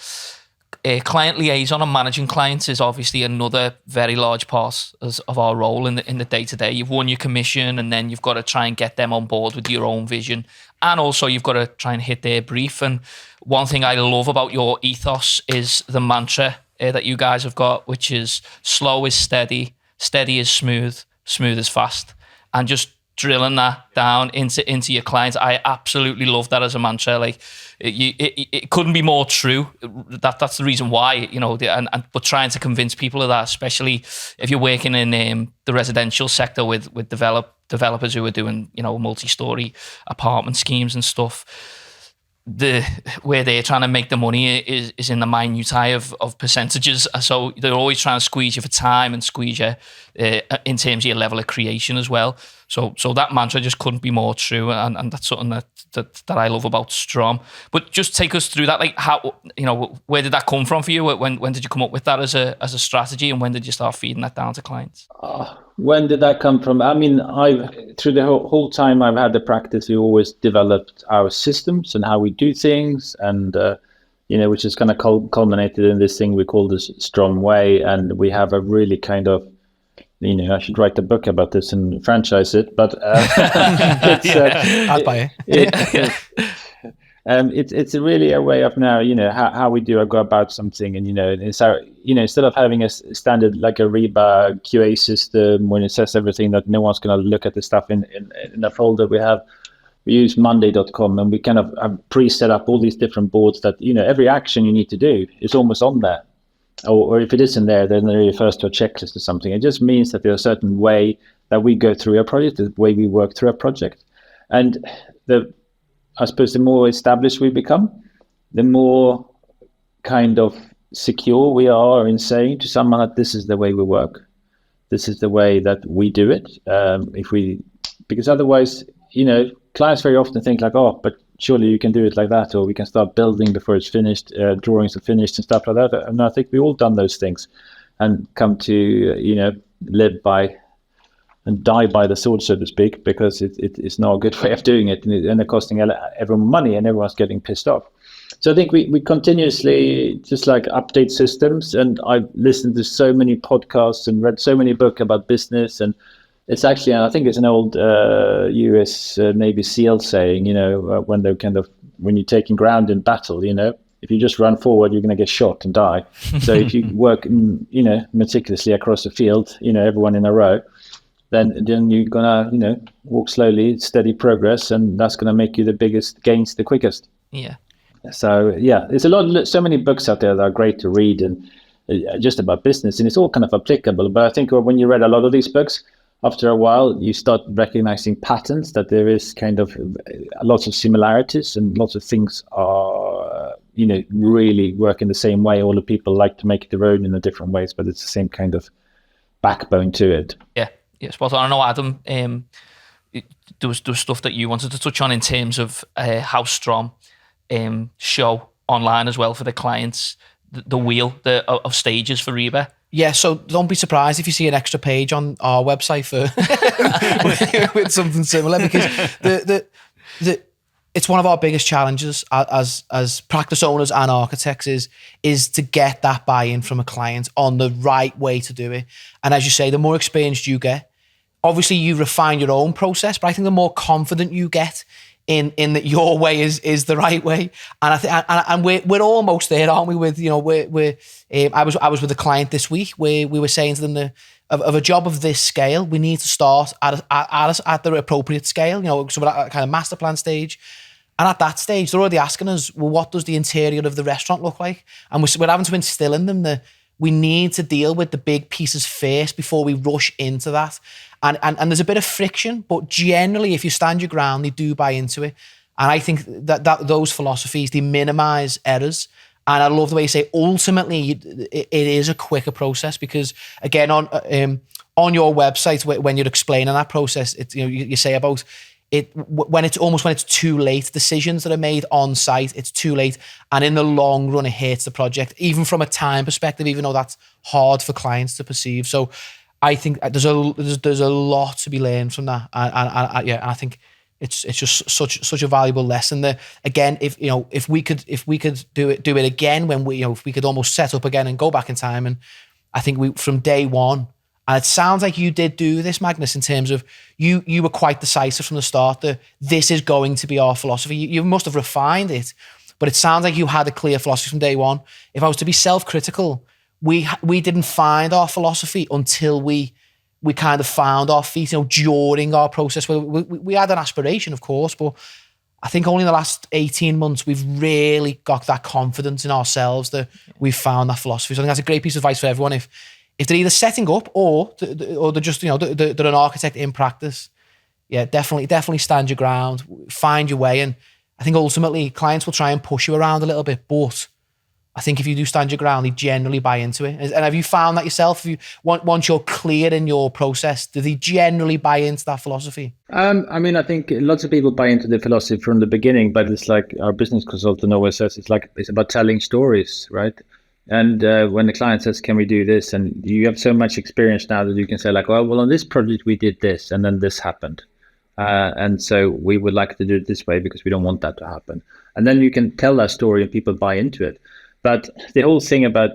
client liaison and managing clients is obviously another very large part of our role in the day to day. You've won your commission, and then you've got to try and get them on board with your own vision, and also you've got to try and hit their brief. And one thing I love about your ethos is the mantra that you guys have got, which is slow is steady, steady is smooth, smooth is fast. And just drilling that down into your clients, I absolutely love that as a mantra. Like it couldn't be more true. That's the reason why, but trying to convince people of that, especially if you're working in the residential sector with developers who are doing multi-story apartment schemes and stuff. Where they're trying to make the money is in the minutiae of percentages. So they're always trying to squeeze you for time and squeeze you in terms of your level of creation as well. So that mantra just couldn't be more true, and that's something that I love about Strom. But just take us through that, like how where did that come from for you? When did you come up with that as a strategy, and when did you start feeding that down to clients? When did that come from? I mean, through the whole time I've had the practice, we always developed our systems and how we do things, and which is kind of culminated in this thing we call the Strom Way, and we have a really kind of, I should write a book about this and franchise it, but I'd buy it. It's really a way of now, how we go about something, and it's our, instead of having a standard like a Reba QA system when it says everything that no one's going to look at the stuff in a folder, we use Monday.com, and we kind of have pre-set up all these different boards that every action you need to do is almost on there, or if it isn't there, then it refers to a checklist or something. It just means that there's a certain way that we go through a project, the way we work through a project, and I suppose the more established we become, the more kind of secure we are in saying to someone that this is the way we work. This is the way that we do it. Because otherwise, clients very often think like, oh, but surely you can do it like that, or we can start building before it's finished, drawings are finished and stuff like that. And I think we've all done those things and come to, live by and die by the sword, so to speak, because it's not a good way of doing it, and they're costing everyone money, and everyone's getting pissed off. So I think we continuously just like update systems, and I've listened to so many podcasts and read so many books about business, and it's actually, I think it's an old US Navy SEAL saying, when you're taking ground in battle, if you just run forward, you're going to get shot and die. So if you work, meticulously across the field, everyone in a row, then you're gonna, walk slowly, steady progress, and that's gonna make you the biggest gains the quickest. Yeah. So yeah, there's so many books out there that are great to read, and just about business, and it's all kind of applicable. But I think when you read a lot of these books, after a while, you start recognizing patterns, that there is kind of lots of similarities, and lots of things are, really work in the same way. All the people like to make it their own in the different ways, but it's the same kind of backbone to it. Yeah. Yeah, spot on. I know, Adam, there was stuff that you wanted to touch on in terms of how Strom show online as well for the clients, the wheel of stages for Reba. Yeah, so don't be surprised if you see an extra page on our website for with something similar, because it's one of our biggest challenges as practice owners and architects is to get that buy-in from a client on the right way to do it. And as you say, the more experienced you get, obviously you refine your own process, but I think the more confident you get in that your way is the right way. And I think, and we're almost there, aren't we? With I was with a client this week where we were saying to them of a job of this scale, we need to start at the appropriate scale. So we're at a kind of master plan stage. And at that stage, they're already asking us, well, what does the interior of the restaurant look like? And we're having to instill in them that we need to deal with the big pieces first before we rush into that. And there's a bit of friction, but generally, if you stand your ground, they do buy into it. And I think that those philosophies, they minimize errors. And I love the way you say, ultimately, it is a quicker process because, again, on your website, when you're explaining that process, you say about it when it's too late, decisions that are made on site, it's too late. And in the long run, it hurts the project, even from a time perspective, even though that's hard for clients to perceive. So I think there's a lot to be learned from that. And I think it's just such a valuable lesson there. Again, if we could do it again, if we could almost set up again and go back in time, and I think from day one, and it sounds like you did do this, Magnus, in terms of you were quite decisive from the start that this is going to be our philosophy. You must have refined it, but it sounds like you had a clear philosophy from day one. If I was to be self-critical, we didn't find our philosophy until we kind of found our feet, during our process. We had an aspiration, of course, but I think only in the last 18 months, we've really got that confidence in ourselves that we've found that philosophy. So I think that's a great piece of advice for everyone. If they're either setting up or they're just, they're an architect in practice, yeah, definitely stand your ground, find your way. And I think ultimately clients will try and push you around a little bit, but I think if you do stand your ground, they generally buy into it. And have you found that yourself? Once you're clear in your process, do they generally buy into that philosophy? I think lots of people buy into the philosophy from the beginning, but it's like our business consultant always says, it's about telling stories, right? And when the client says, can we do this? And you have so much experience now that you can say well, on this project, we did this, and then this happened. And so we would like to do it this way because we don't want that to happen. And then you can tell that story and people buy into it. But the whole thing about,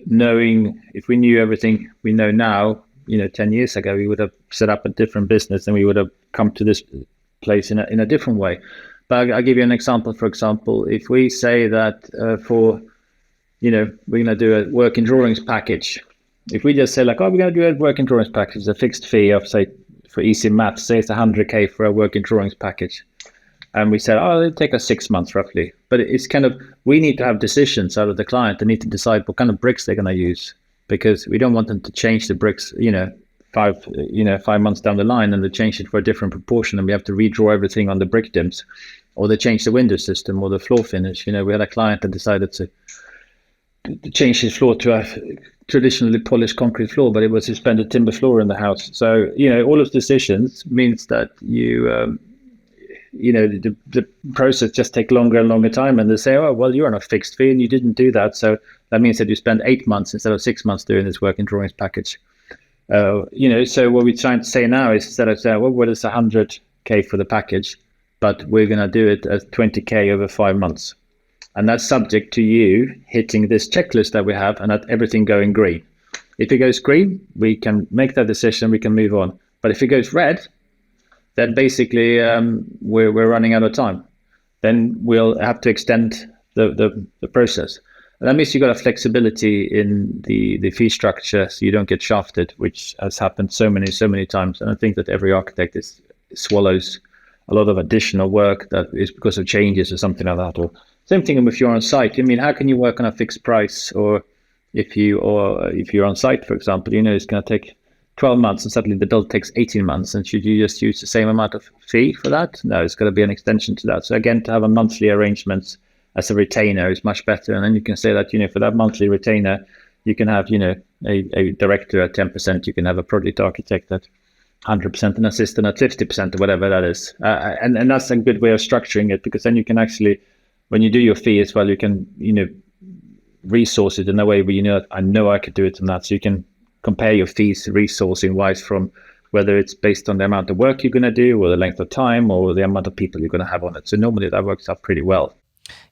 knowing, if we knew everything we know now, 10 years ago, we would have set up a different business and we would have come to this place in a different way. But I'll give you an example. For example, if we say that we're going to do a working drawings package. If we just say we're going to do a working drawings package, a fixed fee of, say, for easy maths, say it's 100K for a working drawings package. And we said, it'll take us 6 months roughly. But it's kind of, we need to have decisions out of the client. They need to decide what kind of bricks they're going to use, because we don't want them to change the bricks, 5 months down the line, and they change it for a different proportion, and we have to redraw everything on the brick dims, or they change the window system or the floor finish. We had a client that decided to change his floor to a traditionally polished concrete floor, but it was suspended timber floor in the house. So, all of the decisions means that the process just take longer and longer time, and they say, you're on a fixed fee and you didn't do that. So that means that you spend 8 months instead of 6 months doing this working drawings package. So what we're trying to say now is, instead of saying, what is 100K for the package, but we're going to do it as 20K over 5 months. And that's subject to you hitting this checklist that we have and everything going green. If it goes green, we can make that decision, we can move on. But if it goes red, then basically we're running out of time. Then we'll have to extend the process. And that means you've got a flexibility in the fee structure, so you don't get shafted, which has happened so many times. And I think that every architect swallows a lot of additional work that is because of changes or something like that. Or same thing if you're on site. How can you work on a fixed price? Or if you're on site, for example, it's going to take 12 months and suddenly the build takes 18 months. And should you just use the same amount of fee for that? No, it's got to be an extension to that. So again, to have a monthly arrangement as a retainer is much better. And then you can say that, for that monthly retainer, you can have, a director at 10%, you can have a project architect at 100%, an assistant at 50% or whatever that is. And that's a good way of structuring it, because then you can actually, when you do your fee as well, you can, resource it in a way where, I know I could do it and that. So you can compare your fees resourcing wise from whether it's based on the amount of work you're going to do, or the length of time, or the amount of people you're going to have on it. So normally that works out pretty well.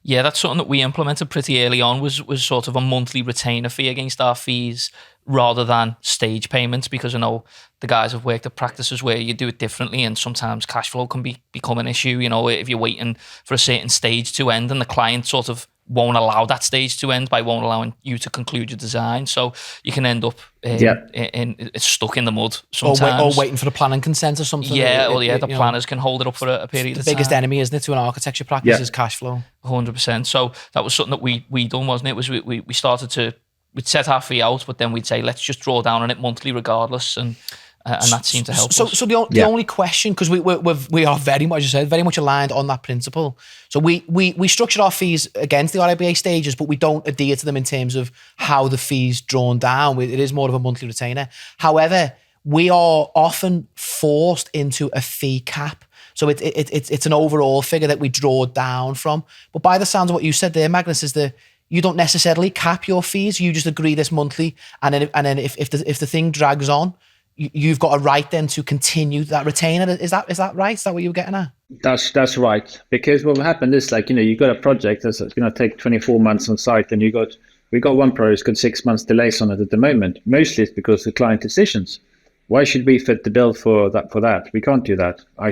Yeah, that's something that we implemented pretty early on, was sort of a monthly retainer fee against our fees rather than stage payments, because I know the guys have worked at practices where you do it differently, and sometimes cash flow can become an issue, if you're waiting for a certain stage to end and the client sort of won't allow that stage to end by won't allowing you to conclude your design. So you can end up it's stuck in the mud sometimes. Or waiting for the planning consent or something. Yeah, the planners can hold it up for a period of time. The biggest enemy, isn't it, to an architecture practice is cash flow. 100%. So that was something that we done, wasn't it? We started to we'd set our fee out, but then we'd say, let's just draw down on it monthly regardless. And that seemed to help us. So the only question, because we are very much, as you said, very much aligned on that principle. So we structure our fees against the RIBA stages, but we don't adhere to them in terms of how the fees drawn down. It is more of a monthly retainer. However, we are often forced into a fee cap. So it's an overall figure that we draw down from. But by the sounds of what you said there, Magnus, is that you don't necessarily cap your fees. You just agree this monthly, and then if the thing drags on, you've got a right then to continue that retainer. Is that right? Is that what you were getting at? That's right. Because what will happen is, like, you got a project that's going to take 24 months on site, and we got one project that's got 6 months delays on it at the moment. Mostly it's because of client decisions. Why should we fit the bill for that? We can't do that. I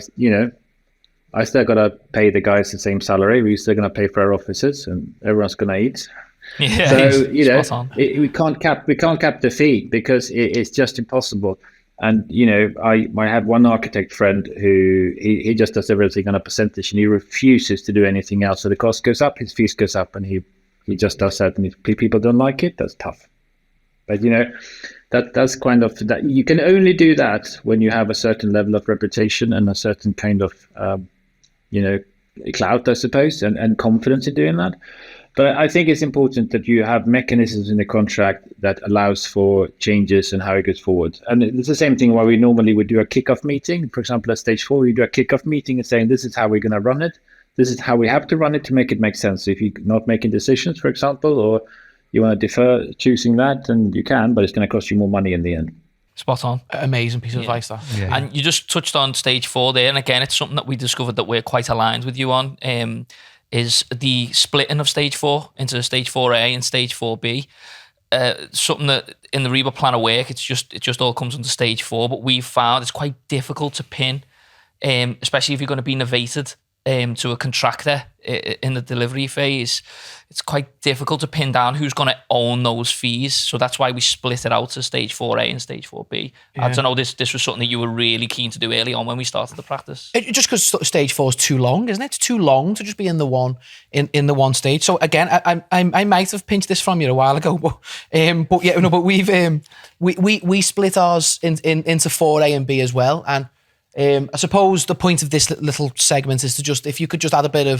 still got to pay the guys the same salary. We're still going to pay for our offices, and everyone's going to eat. Yeah, so we can't cap the fee because it's just impossible. And I have one architect friend who he just does everything on a percentage, and he refuses to do anything else. So the cost goes up, his fees goes up, and he just does that. And if people don't like it, that's tough. But that's kind of that. You can only do that when you have a certain level of reputation and a certain kind of clout, I suppose, and confidence in doing that. But I think it's important that you have mechanisms in the contract that allows for changes and how it goes forward. And it's the same thing why we normally would do a kickoff meeting. For example, at stage 4, we do a kickoff meeting and saying, this is how we're going to run it. This is how we have to run it to make it make sense. So if you're not making decisions, for example, or you want to defer choosing that, and you can, but it's going to cost you more money in the end. Spot on. Amazing piece of advice, that. Yeah. And you just touched on stage 4 there. And again, it's something that we discovered that we're quite aligned with you on, is the splitting of stage 4 into stage 4A and stage 4B. Something that in the RIBA plan of work, it just all comes into stage 4, but we've found it's quite difficult to pin, especially if you're going to be novated to a contractor in the delivery phase. It's quite difficult to pin down who's going to own those fees. So that's why we split it out to stage 4A and stage 4B. Yeah. I don't know, this was something that you were really keen to do early on when we started the practice. Just because stage 4 is too long, isn't it? It's too long to just be in the one stage. So again, I might have pinched this from you a while ago, but we split ours into 4A and B as well. And I suppose the point of this little segment is to just, if you could just add a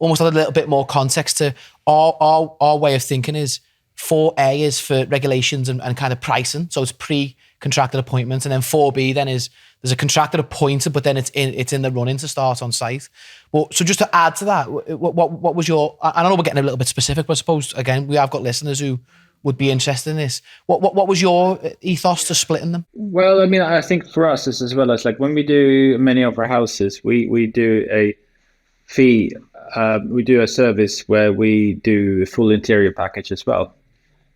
little bit more context to our way of thinking is 4A is for regulations and kind of pricing. So it's pre-contracted appointments. And then 4B then is, there's a contracted appointed, but then it's in the running to start on site. Well, so just to add to that, what was your, I know we're getting a little bit specific, but I suppose, again, we have got listeners who would be interested in this. What was your ethos to splitting them? Well, I mean, I think for us, as well as like when we do many of our houses, we do a fee, we do a service where we do a full interior package as well.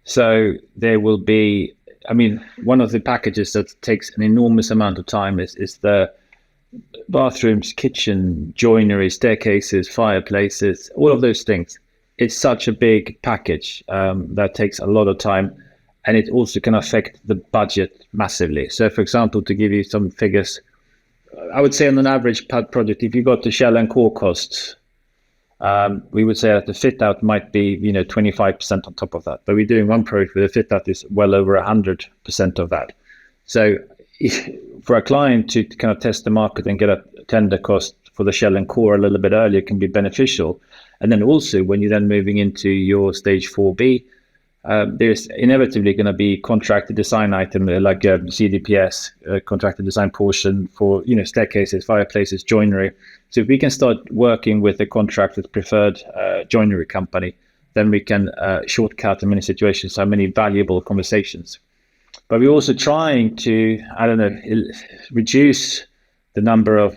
So there will be, I mean, one of the packages that takes an enormous amount of time is the bathrooms, kitchen, joinery, staircases, fireplaces, all of those things. It's such a big package that takes a lot of time, and it also can affect the budget massively. So, for example, to give you some figures, I would say on an average project, if you got the shell and core costs, we would say that the fit out might be 25% on top of that. But we're doing one project where the fit out is well over 100% of that. So, for a client to kind of test the market and get a tender cost for the shell and core a little bit earlier can be beneficial. And then also when you're then moving into your stage 4B, there's inevitably going to be contracted design item like CDPS, contracted design portion for staircases, fireplaces, joinery. So if we can start working with a contracted preferred joinery company, then we can shortcut in many situations so many valuable conversations. But we're also trying to, reduce the number of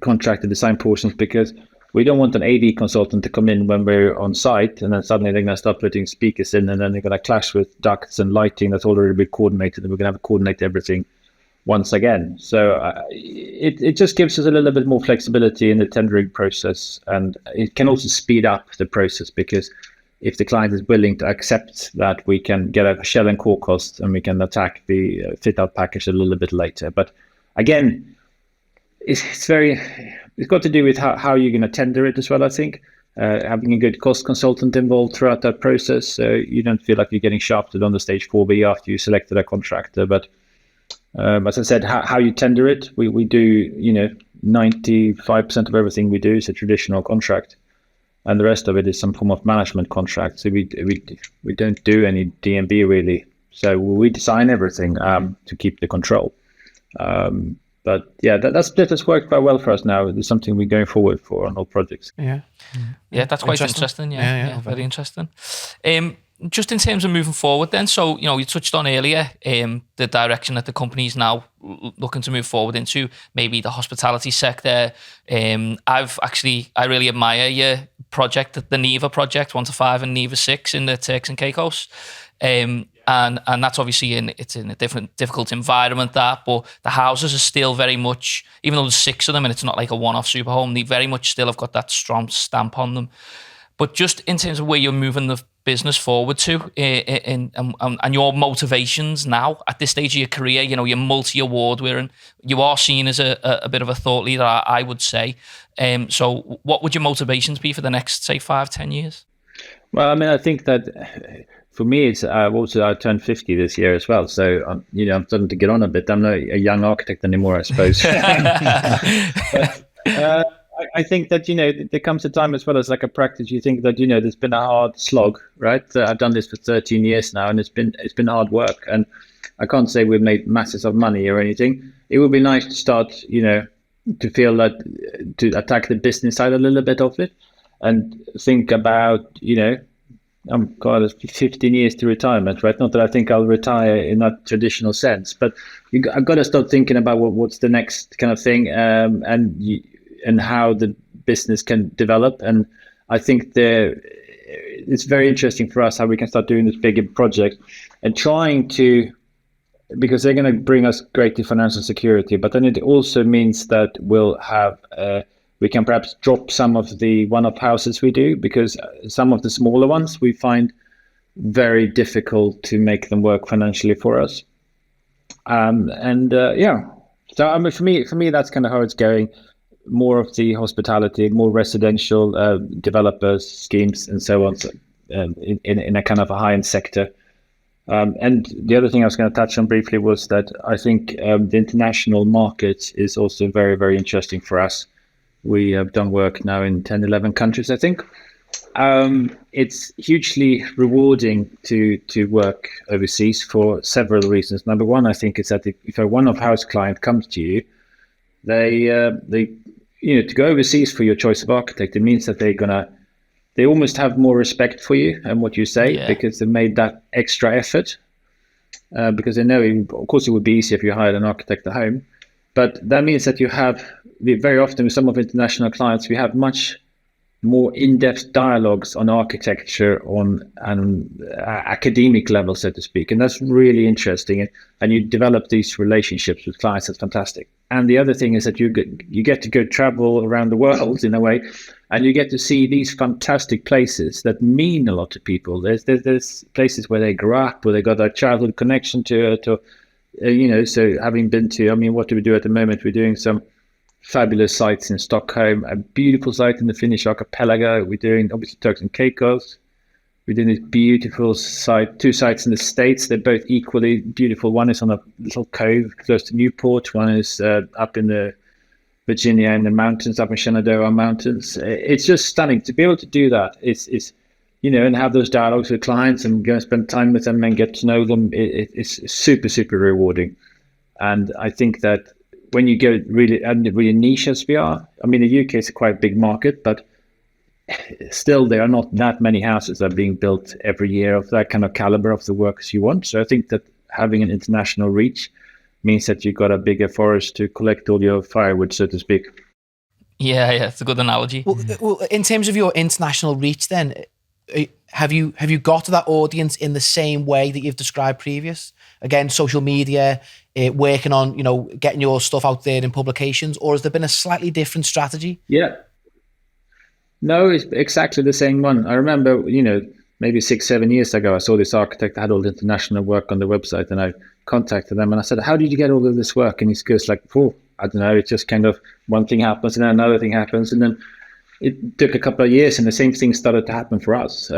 contracted design portions, because we don't want an AV consultant to come in when we're on site and then suddenly they're going to start putting speakers in, and then they're going to clash with ducts and lighting that's already been coordinated, and we're going to have to coordinate everything once again. So it just gives us a little bit more flexibility in the tendering process, and it can also speed up the process, because if the client is willing to accept that, we can get a shell and core cost and we can attack the fit out package a little bit later. But again, it's got to do with how you're going to tender it as well, I think. having a good cost consultant involved throughout that process, so you don't feel like you're getting shafted on the stage 4B after you selected a contractor. But as I said, how you tender it, we do, 95% of everything we do is a traditional contract, and the rest of it is some form of management contract. So we don't do any DNB really. So we design everything to keep the control. But yeah, that's worked quite well for us now. It's something we're going forward for on all projects. Yeah, that's quite interesting. Yeah, very interesting. Just in terms of moving forward then, so, you touched on earlier the direction that the company's now looking to move forward into, maybe the hospitality sector. I really admire your project, the Neva project, 1 to 5 and Neva 6 in the Turks and Caicos. And that's obviously it's in a difficult environment, but the houses are still very much, even though there's 6 of them and it's not like a one-off super home, they very much still have got that Strom stamp on them. But just in terms of where you're moving the business forward to, and your motivations now at this stage of your career, you're multi-award winning, you are seen as a bit of a thought leader, I would say. So what would your motivations be for the next, say, 5-10 years? Well, I mean, I think that for me, it's I turned 50 this year as well. So, I'm starting to get on a bit. I'm not a young architect anymore, I suppose. But, I think that, there comes a time as well as like a practice. You think that, there's been a hard slog, right? I've done this for 13 years now, and it's been hard work. And I can't say we've made masses of money or anything. It would be nice to start, to feel that, to attack the business side a little bit of it, and think about, I'm got 15 years to retirement, right? Not that I think I'll retire in that traditional sense, but I've got to start thinking about what's the next kind of thing, and how the business can develop. And I think it's very interesting for us how we can start doing this bigger project and trying to, because they're going to bring us greater financial security, but then it also means that we'll have, we can perhaps drop some of the one-off houses we do, because some of the smaller ones we find very difficult to make them work financially for us. So I mean, for me, that's kind of how it's going. More of the hospitality, more residential developers, schemes, and so on, in a kind of a high-end sector. And the other thing I was going to touch on briefly was that I think the international market is also very, very interesting for us. We have done work now in 10, 11 countries, I think. It's hugely rewarding to work overseas for several reasons. Number one, I think, is that if a one-off house client comes to you, they to go overseas for your choice of architect, it means that they almost have more respect for you and what you say, because they made that extra effort, because they know, of course, it would be easier if you hired an architect at home, but that means that you have, very often with some of international clients, we have much more in-depth dialogues on architecture on an academic level, so to speak, and that's really interesting. And you develop these relationships with clients. That's fantastic. And the other thing is that you get to go travel around the world in a way, and you get to see these fantastic places that mean a lot to people. There's places where they grew up, where they got a childhood connection to it, or so having been to, I mean, what do we do at the moment? We're doing some fabulous sites in Stockholm, a beautiful site in the Finnish archipelago. We're doing, obviously, Turks and Caicos. We're doing this beautiful site, 2 sites in the States. They're both equally beautiful. One is on a little cove close to Newport. One is up in the Virginia in the mountains, up in Shenandoah Mountains. It's just stunning to be able to do that. It's and have those dialogues with clients and go and spend time with them and get to know them. It's super, super rewarding. And I think that when you go really niche as we are, I mean, the UK is a quite big market, but still there are not that many houses that are being built every year of that kind of caliber of the workers you want. So I think that having an international reach means that you've got a bigger forest to collect all your firewood, so to speak. Yeah, it's a good analogy. Well, in terms of your international reach then, have you got to that audience in the same way that you've described previous? Again, social media, working on, getting your stuff out there in publications, or has there been a slightly different strategy? Yeah. No, it's exactly the same one. I remember, maybe 6-7 years ago, I saw this architect that had all the international work on the website, and I contacted them and I said, how did you get all of this work? And he goes like, I don't know, it's just kind of one thing happens and then another thing happens. And then it took a couple of years, and the same thing started to happen for us.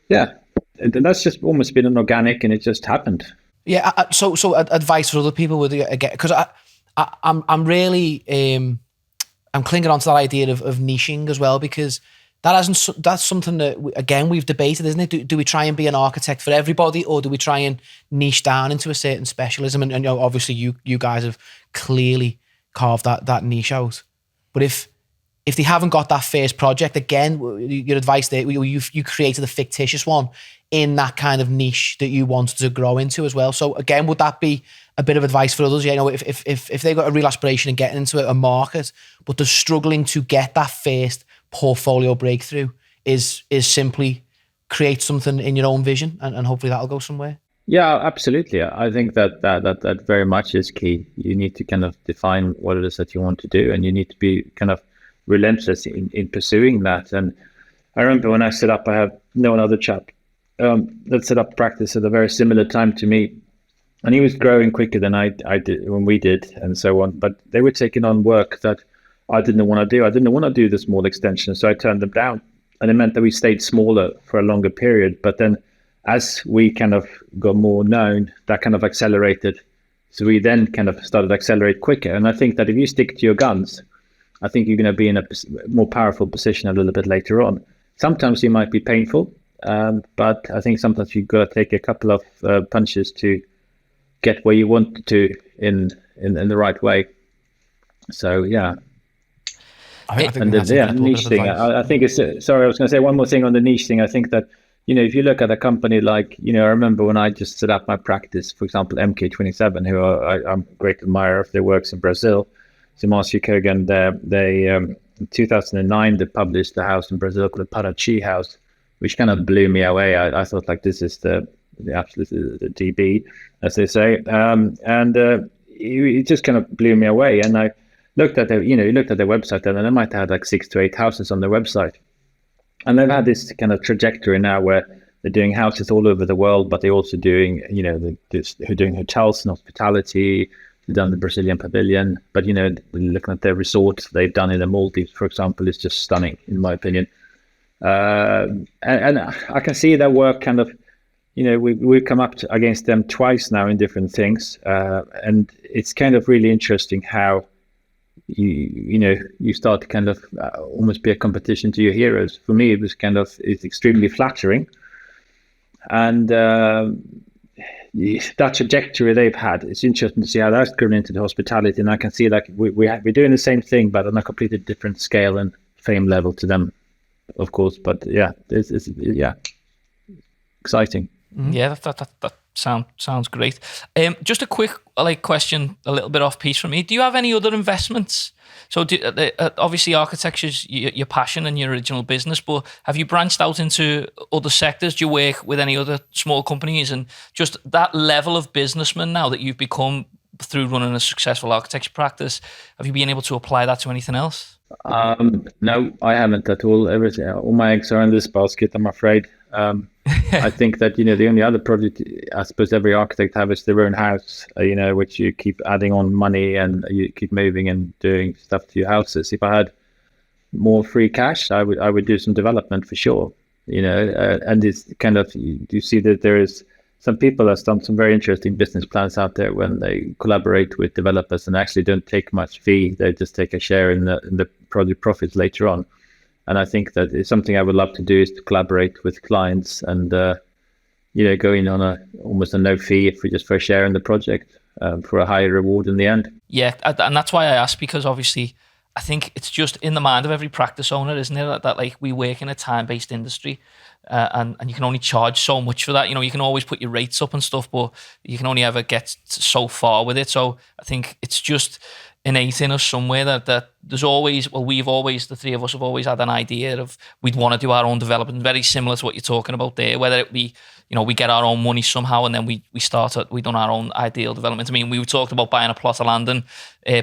Yeah, that's just almost been an organic, and it just happened. Yeah. So advice for other people would again, because I'm really I'm clinging on to that idea of niching as well, because that's something that again we've debated, isn't it? Do we try and be an architect for everybody, or do we try and niche down into a certain specialism? And obviously you guys have clearly carved that niche out. But if they haven't got that first project, again, your advice there, you created a fictitious one in that kind of niche that you wanted to grow into as well. So again, would that be a bit of advice for others? If they've got a real aspiration in getting into a market, but they're struggling to get that first portfolio breakthrough, is simply create something in your own vision, and hopefully that'll go somewhere. Yeah, absolutely. I think that very much is key. You need to kind of define what it is that you want to do, and you need to be kind of relentless in pursuing that. And I remember when I set up, I have no another chap that set up practice at a very similar time to me, and he was growing quicker than I did when we did, and so on. But they were taking on work that I didn't want to do. I didn't want to do the small extension, so I turned them down, and it meant that we stayed smaller for a longer period. But then, as we kind of got more known, that kind of accelerated. So we then kind of started to accelerate quicker. And I think that if you stick to your guns, I think you're going to be in a more powerful position a little bit later on. Sometimes it might be painful, but I think sometimes you've got to take a couple of punches to get where you want to in the right way. So yeah. I think and the niche thing, I think it's, sorry, I was going to say one more thing on the niche thing. I think that, if you look at a company like, I remember when I just set up my practice, for example, MK27, who I'm a great admirer of their works in Brazil. So Marcio Kogan, they in 2009, they published a house in Brazil called the Parachi House, which kind of blew me away. I thought, like, this is the absolute the DB, as they say. It just kind of blew me away. And I looked at their, looked at their website, and they might have had like 6 to 8 houses on their website. And they've had this kind of trajectory now where they're doing houses all over the world, but they're also doing, they're doing hotels and hospitality. They've done the Brazilian pavilion, but, looking at their resorts they've done in the Maldives, for example, is just stunning, in my opinion. And I can see their work kind of, we've come up against them twice now in different things. And it's kind of really interesting how, you start to kind of almost be a competition to your heroes. For me, it's extremely flattering. And that trajectory they've had, it's interesting to see how that's grown into the hospitality. And I can see, like, we're doing the same thing, but on a completely different scale and fame level to them, of course. But yeah, it's exciting. Yeah, that sounds great. Just a quick question, a little bit off piece from me. Do you have any other investments? So obviously architecture's your passion and your original business, but have you branched out into other sectors? Do you work with any other small companies? And just that level of businessman now that you've become through running a successful architecture practice, have you been able to apply that to anything else? No, I haven't at all. All my eggs are in this basket, I'm afraid. I think that, the only other project I suppose every architect has is their own house, which you keep adding on money and you keep moving and doing stuff to your houses. If I had more free cash, I would do some development for sure, and it's kind of, you see that there is some people that's done some very interesting business plans out there when they collaborate with developers and actually don't take much fee. They just take a share in the project profits later on. And I think that it's something I would love to do, is to collaborate with clients and, go in on almost a no fee for a share in the project for a higher reward in the end. Yeah, and that's why I asked, because obviously I think it's just in the mind of every practice owner, isn't it? That like we work in a time-based industry and you can only charge so much for that. You can always put your rates up and stuff, but you can only ever get so far with it. So I think it's just innate in us somewhere that there's always, the three of us have always had an idea of we'd want to do our own development, very similar to what you're talking about there, whether it be, we get our own money somehow, and then we done our own ideal development. I mean, we talked about buying a plot of land and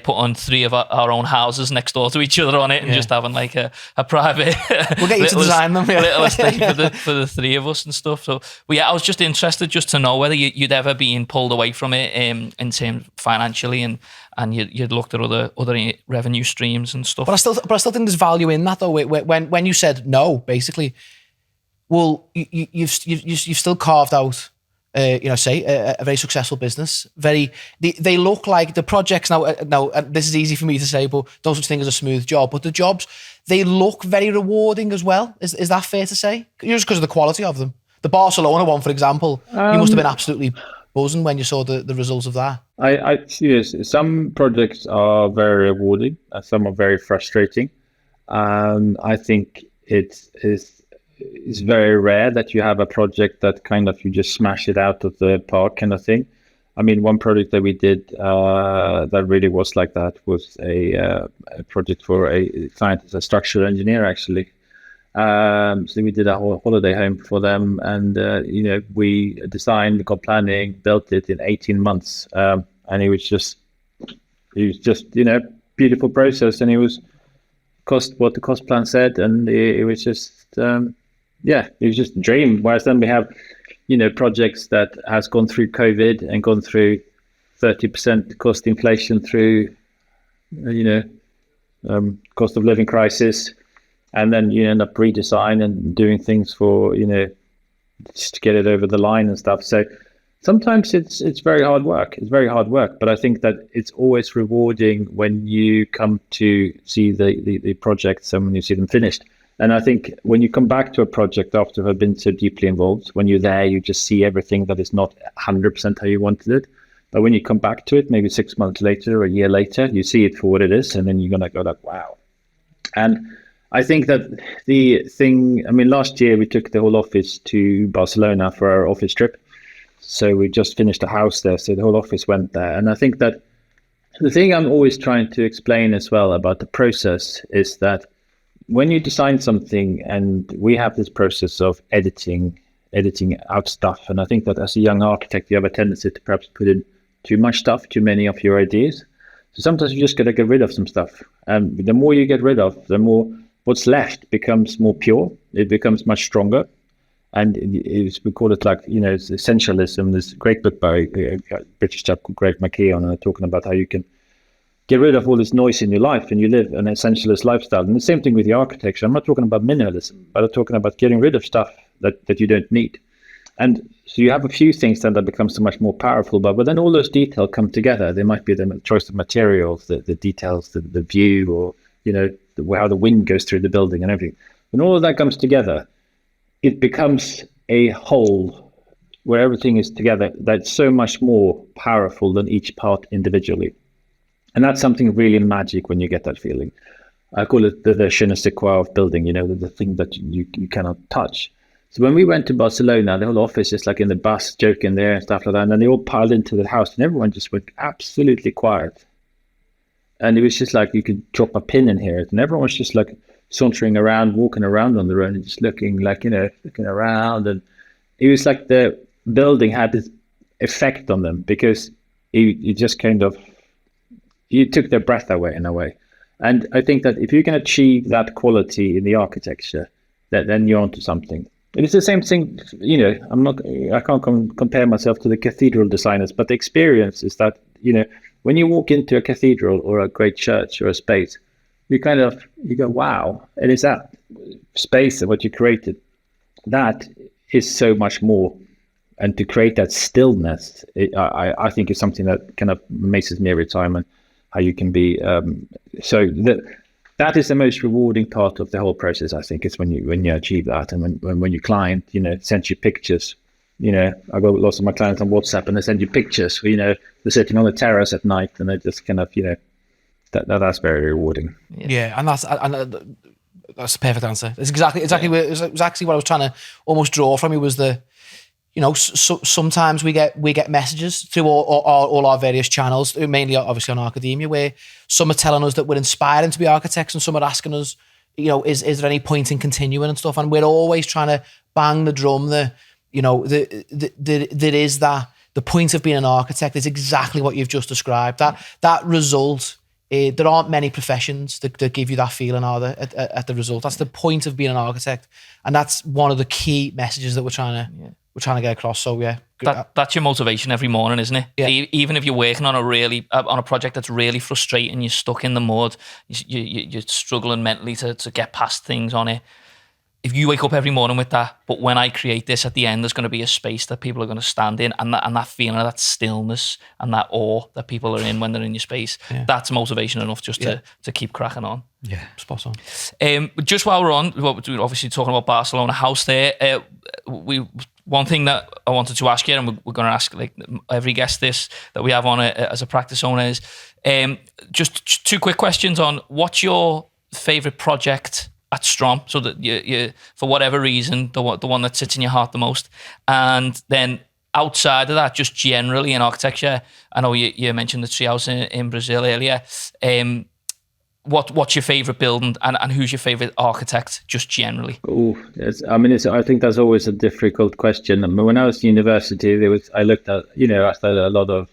putting 3 of our own houses next door to each other on it, and just having like a private. We'll get you to design them. Yeah. Little estate for the 3 of us and stuff. So, I was just interested just to know whether you'd ever been pulled away from it in terms financially, and you'd looked at other revenue streams and stuff. But I still think there's value in that though. When you said no, basically, well, you've still carved out, say a very successful business. They look like the projects now. This is easy for me to say, but no such thing as a smooth job. But the jobs, they look very rewarding as well. Is that fair to say? Just because of the quality of them. The Barcelona one, for example, you must have been absolutely buzzing when you saw the results of that. I yes, some projects are very rewarding, and some are very frustrating. I think it's very rare that you have a project that kind of you just smash it out of the park kind of thing. I mean, one project that we did that really was like that was a project for a client as a structural engineer, actually. So we did a whole holiday home for them, and we designed, got planning, built it in 18 months, and it was just beautiful process, and it was what the cost plan said, and it was just it was just a dream. Whereas then we have projects that has gone through COVID and gone through 30% cost inflation through cost of living crisis. And then you end up redesign and doing things for, just to get it over the line and stuff. So sometimes it's very hard work. It's very hard work. But I think that it's always rewarding when you come to see the projects and when you see them finished. And I think when you come back to a project after having been so deeply involved, when you're there, you just see everything that is not 100% how you wanted it. But when you come back to it, maybe 6 months later or a year later, you see it for what it is. And then you're going to go like, wow. And I think that last year we took the whole office to Barcelona for our office trip. So we just finished a house there. So the whole office went there. And I think that the thing I'm always trying to explain as well about the process is that when you design something, and we have this process of editing out stuff. And I think that as a young architect, you have a tendency to perhaps put in too much stuff, too many of your ideas. So sometimes you just got to get rid of some stuff. And the more you get rid of, the more what's left becomes more pure. It becomes much stronger. And we call it like, it's essentialism. There's a great book by a British chap called Greg McKeown, talking about how you can get rid of all this noise in your life and you live an essentialist lifestyle. And the same thing with the architecture. I'm not talking about minimalism, but I'm talking about getting rid of stuff that you don't need. And so you have a few things then that become so much more powerful, but then all those details come together. There might be the choice of materials, the details, the view, or, how the wind goes through the building and everything. When all of that comes together, it becomes a whole where everything is together that's so much more powerful than each part individually. And that's something really magic when you get that feeling. I call it the je ne sais quoi of building, the thing that you cannot touch. So when we went to Barcelona, the whole office is like in the bus, joking there and stuff like that. And then they all piled into the house and everyone just went absolutely quiet. And it was just like you could drop a pin in here. And everyone was just like sauntering around, walking around on their own and just looking around. And it was like the building had this effect on them because you just kind of, you took their breath away in a way. And I think that if you can achieve that quality in the architecture, then you're onto something. And it's the same thing, I can't compare myself to the cathedral designers, but the experience is that, when you walk into a cathedral or a great church or a space, you go, wow. And it's that space and what you created, that is so much more. And to create that stillness, I think is something that kind of amazes me every time, and how you can be, that is the most rewarding part of the whole process, I think, is when you achieve that. And when your client, sends you pictures, I got lots of my clients on WhatsApp and they send you pictures, they're sitting on the terrace at night and they just kind of, that's very rewarding. Yeah. And that's a perfect answer. It's exactly what I was trying to almost draw from you was sometimes we get messages through all our various channels, mainly obviously on ArchAdemia, where some are telling us that we're inspiring to be architects and some are asking us, is there any point in continuing and stuff? And we're always trying to bang the drum that, there is that. The point of being an architect is exactly what you've just described. That result, there aren't many professions that give you that feeling, are there, at the result. That's the point of being an architect. And that's one of the key messages that we're trying to get across. So yeah. That's your motivation every morning, isn't it? Yeah. Even if you're working on a project that's really frustrating, you're stuck in the mud, you're struggling mentally to get past things on it. If you wake up every morning with that, but when I create this, at the end, there's going to be a space that people are going to stand in, and that feeling of that stillness and that awe that people are in when they're in your space, that's motivation enough just to keep cracking on. Yeah, spot on. Just while we're on, we're obviously talking about Barcelona House there. One thing that I wanted to ask you, and we're going to ask like every guest this that we have on it as a practice owner, is just two quick questions on what's your favorite project at Strom, so that you for whatever reason, the one that sits in your heart the most. And then outside of that, just generally in architecture, I know you mentioned the treehouse in Brazil earlier. What's your favorite building, and who's your favorite architect, just generally? I think that's always a difficult question. I mean, when I was at university, I looked at, I studied a lot of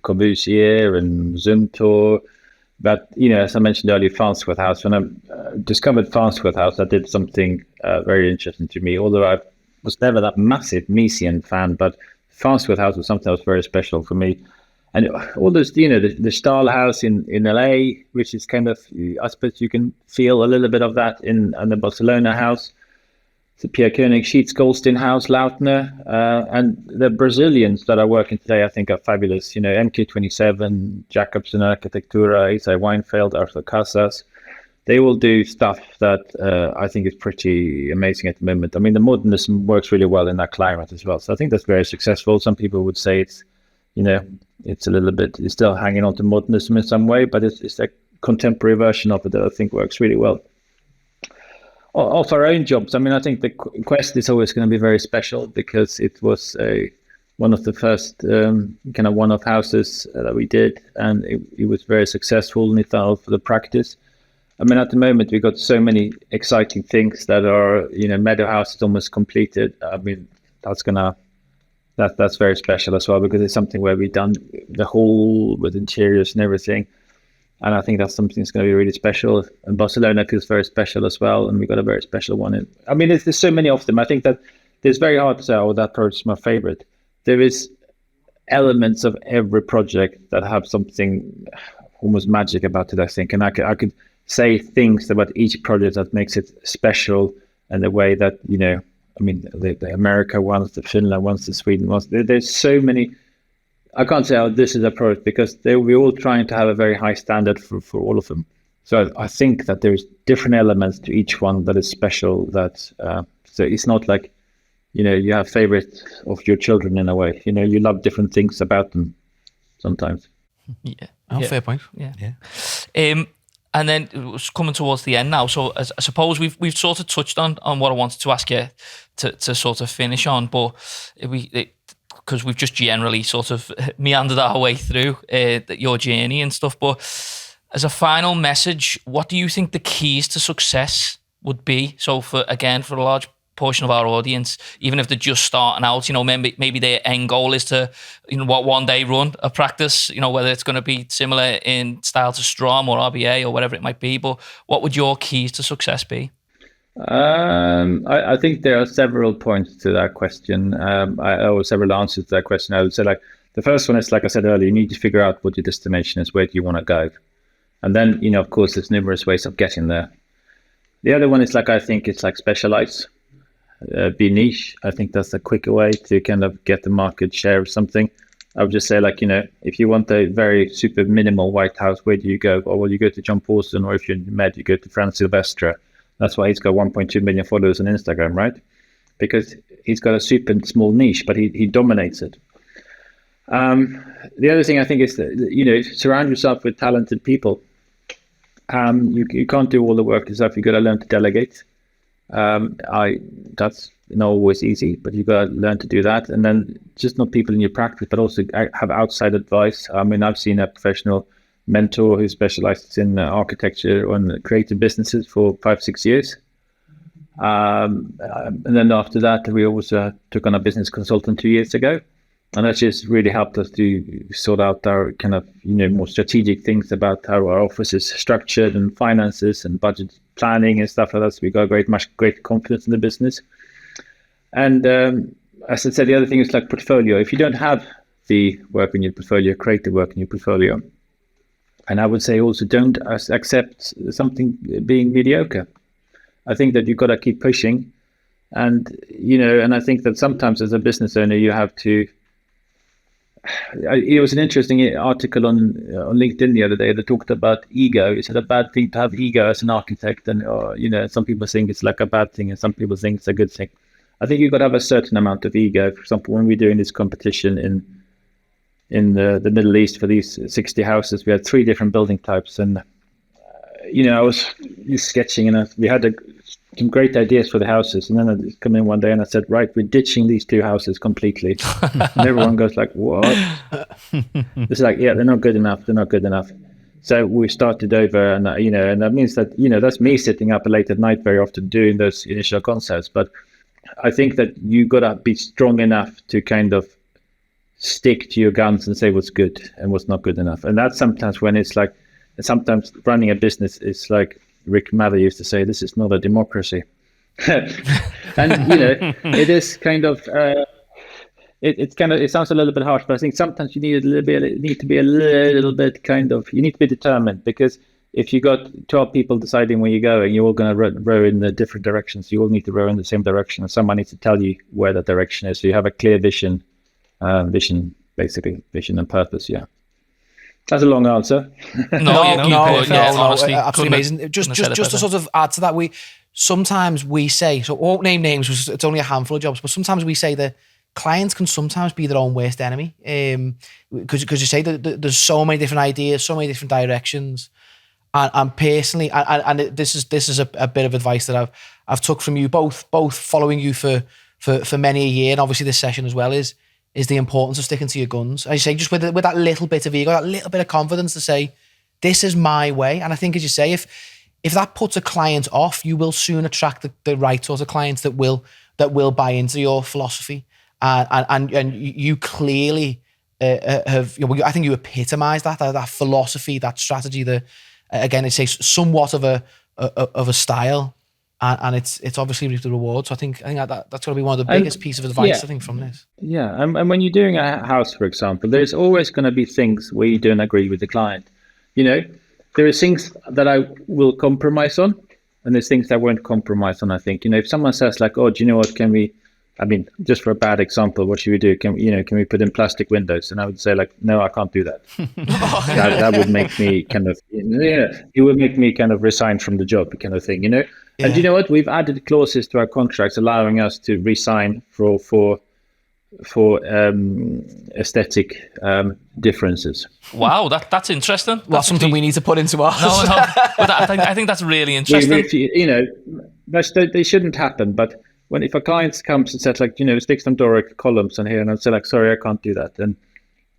Corbusier and Zumthor. But, as I mentioned earlier, Farnsworth House, when I discovered Farnsworth House, I did something very interesting to me. Although I was never that massive Miesian fan, but Farnsworth House was something that was very special for me. And all those, the Stahl House in LA, which is kind of, I suppose you can feel a little bit of that in the Barcelona House. The Pierre Koenig, Sheets, Goldstein House, Lautner, and the Brazilians that are working today, I think, are fabulous. MQ27, Jacobson Arquitectura, Isai Weinfeld, Arthur Casas. They will do stuff that I think is pretty amazing at the moment. I mean, the modernism works really well in that climate as well. So I think that's very successful. Some people would say it's a little bit, it's still hanging on to modernism in some way, but it's a contemporary version of it that I think works really well. Of our own jobs, I mean, I think the Quest is always going to be very special because it was one of the first kind of one-off houses that we did, and it was very successful and it fell for the practice. I mean, at the moment, we've got so many exciting things that are, Meadow House is almost completed. I mean, that's very special as well, because it's something where we've done the whole with interiors and everything. And I think that's something that's going to be really special. And Barcelona feels very special as well. And we got a very special one. I mean, there's so many of them. I think that it's very hard to say, that project is my favorite. There is elements of every project that have something almost magic about it, I think. And I could say things about each project that makes it special, and the way that, the America ones, the Finland ones, the Sweden ones. There's so many. I can't say this is a product, because we're all trying to have a very high standard for all of them. So I think that there's different elements to each one that is special. So it's not like, you have favorites of your children in a way. You love different things about them sometimes. Yeah. Fair point. Yeah. And then it was coming towards the end now. So I suppose we've sort of touched on what I wanted to ask you to sort of finish on, but because we've just generally sort of meandered our way through your journey and stuff. But as a final message, what do you think the keys to success would be? So for a large portion of our audience, even if they're just starting out, maybe their end goal is to, one day run a practice, whether it's going to be similar in style to Strom or RBA or whatever it might be. But what would your keys to success be? I think there are several points to that question. Several answers to that question. I would say, like, the first one is, like I said earlier, you need to figure out what your destination is. Where do you want to go? And then, of course, there's numerous ways of getting there. The other one is, I think it's specialize, be niche. I think that's a quicker way to kind of get the market share of something. I would just say, if you want a very super minimal white house, where do you go? Or well, you go to John Paulson, or if you're in Med, you go to Franz Silvestre. That's why he's got 1.2 million followers on Instagram, right? Because he's got a super small niche, but he dominates it. The other thing I think is that, surround yourself with talented people. You can't do all the work yourself. You got to learn to delegate. That's not always easy, but you got to learn to do that. And then just not people in your practice, but also have outside advice. I mean, I've seen a professional mentor who specializes in architecture and creative businesses for 5-6 years. And then after that, we also took on a business consultant 2 years ago. And that just really helped us to sort out our kind of, more strategic things about how our office is structured and finances and budget planning and stuff like that. So we got great confidence in the business. And as I said, the other thing is like portfolio. If you don't have the work in your portfolio, create the work in your portfolio. And I would say also don't accept something being mediocre. I think that you've got to keep pushing. And, and I think that sometimes as a business owner, you have to. It was an interesting article on LinkedIn the other day that talked about ego. Is it a bad thing to have ego as an architect? And some people think it's like a bad thing, and some people think it's a good thing. I think you've got to have a certain amount of ego. For example, when we're doing this competition in the Middle East for these 60 houses, we had 3 different building types, and I was sketching, and we had some great ideas for the houses, and then I come in one day and I said, right, we're ditching these 2 houses completely. And everyone goes like, what? It's like, yeah, they're not good enough. So we started over, and and that means that that's me sitting up late at night very often doing those initial concepts. But I think that you gotta be strong enough to kind of stick to your guns and say what's good and what's not good enough. And that's sometimes when it's like, sometimes running a business is like Rick Mather used to say, this is not a democracy. And it is kind of it sounds a little bit harsh, but I think sometimes you need to be a little bit you need to be determined, because if you got 12 people deciding where you're going, you're all going to row in the different directions. You all need to row in the same direction, and someone needs to tell you where that direction is. So you have a clear vision and purpose. Yeah. That's a long answer. Honestly, absolutely amazing. Just to sort of add to that, sometimes we say, so I won't name names, it's only a handful of jobs, but sometimes we say that clients can sometimes be their own worst enemy. Because you say that there's so many different ideas, so many different directions. And personally, and this is a bit of advice that I've took from you, both following you for many a year, and obviously this session as well, is the importance of sticking to your guns. As you say, just with that little bit of ego, that little bit of confidence to say, this is my way. And I think, as you say, if that puts a client off, you will soon attract the right sort of clients that will buy into your philosophy. And you clearly have, I think you epitomise that philosophy, that strategy, again, it says somewhat of a style. And it's obviously reaped the reward. So I think that's going to be one of the biggest pieces of advice, I think, from this. Yeah, and when you're doing a house, for example, there's always going to be things where you don't agree with the client. There are things that I will compromise on, and there's things that I won't compromise on. I think, if someone says like, oh, do you know what? Just for a bad example, what should we do? Can we put in plastic windows? And I would say like, no, I can't do that. that would make me kind of, it would make me kind of resign from the job, kind of thing, Yeah. And you know what? We've added clauses to our contracts allowing us to resign for aesthetic differences. Wow, that's interesting. That's something we need to put into ours. No, but I think that's really interesting. They shouldn't happen, but if a client comes and says like, stick some Doric columns on here, and I'll say like, sorry, I can't do that. And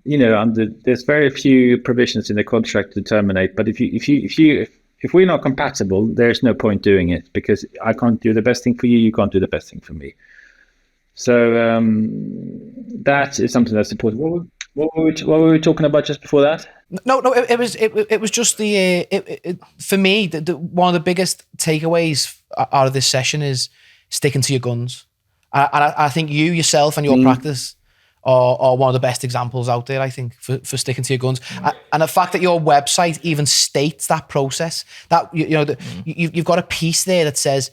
there's very few provisions in the contract to terminate. But if we're not compatible, there's no point doing it, because I can't do the best thing for you. You can't do the best thing for me. So that is something that's important. What were we talking about just before that? No. It was just for me. One of the biggest takeaways out of this session is sticking to your guns. And I think you yourself and your practice are one of the best examples out there, I think, for sticking to your guns. And the fact that your website even states that process, that you've got a piece there that says,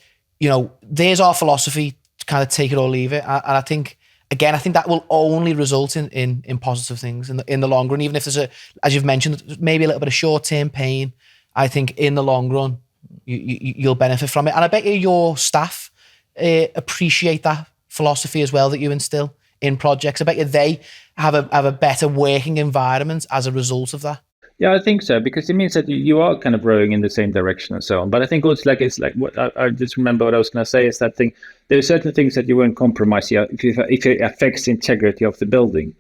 there's our philosophy, kind of take it or leave it. And I think, again, that will only result in positive things in the long run, even if there's as you've mentioned, maybe a little bit of short-term pain. I think in the long run, you'll benefit from it. And I bet your staff appreciate that philosophy as well that you instill in projects. I bet you they have a better working environment as a result of that. Yeah, I think so, because it means that you are kind of rowing in the same direction and so on. But I think also it's like what I just remember what I was going to say is that thing. There are certain things that you won't compromise if it affects the integrity of the building.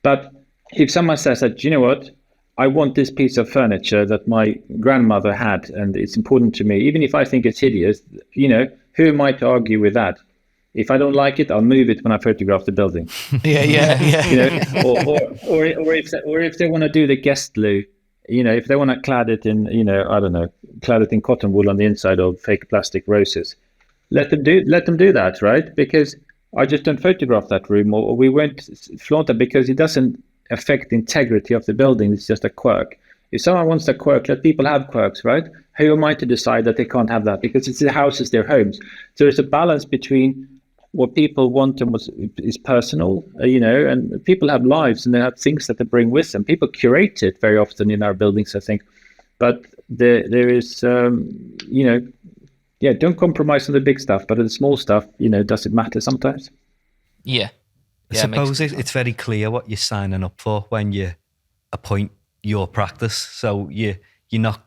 But if someone says that, you know what, I want this piece of furniture that my grandmother had, and it's important to me, even if I think it's hideous, who am I to argue with that? If I don't like it, I'll move it when I photograph the building. Or if they want to do the guest loo, if they want to clad it in, clad it in cotton wool on the inside of fake plastic roses, let them do that, right? Because I just don't photograph that room, or we won't flaunt it because it doesn't affect the integrity of the building. It's just a quirk. If someone wants a quirk, let people have quirks, right? Who am I to decide that they can't have that? Because it's their houses, their homes. So there's a balance between what people want and what is personal, and people have lives and they have things that they bring with them. People curate it very often in our buildings, I think. But there is, don't compromise on the big stuff, but the small stuff, does it matter sometimes? Yeah. I suppose it's very clear what you're signing up for when you appoint your practice. So you're not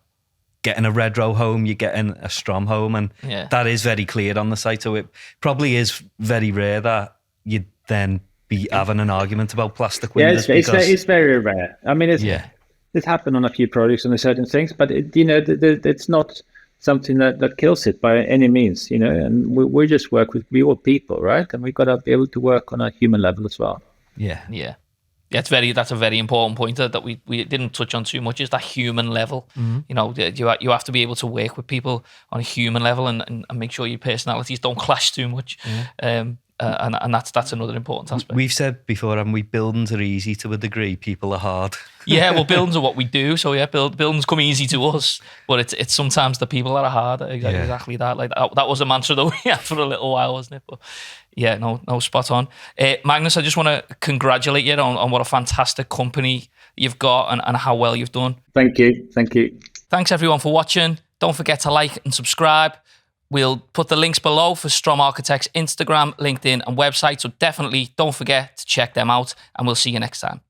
getting a Red Row home, you're getting a Strom home, and that is very clear on the site. So it probably is very rare that you'd then be having an argument about plastic windows. It's very rare. I mean, it's happened on a few projects and certain things, but it's not something that kills it by any means, and we just work with real people, right? And we've got to be able to work on a human level as well. Yeah. That's a very important point that we didn't touch on too much, is that human level. Mm-hmm. You have to be able to work with people on a human level and make sure your personalities don't clash too much. Mm-hmm. And that's another important aspect. We've said before, and buildings are easy to a degree, people are hard. Yeah, well, buildings are what we do, so buildings come easy to us, but it's sometimes the people that are hard. Exactly that. Like that was a mantra that we had for a little while, wasn't it? But yeah, no, spot on. Magnus, I just want to congratulate you on what a fantastic company you've got and how well you've done. Thank you. Thanks everyone for watching. Don't forget to like and subscribe. We'll put the links below for Strom Architects Instagram, LinkedIn and website. So definitely don't forget to check them out, and we'll see you next time.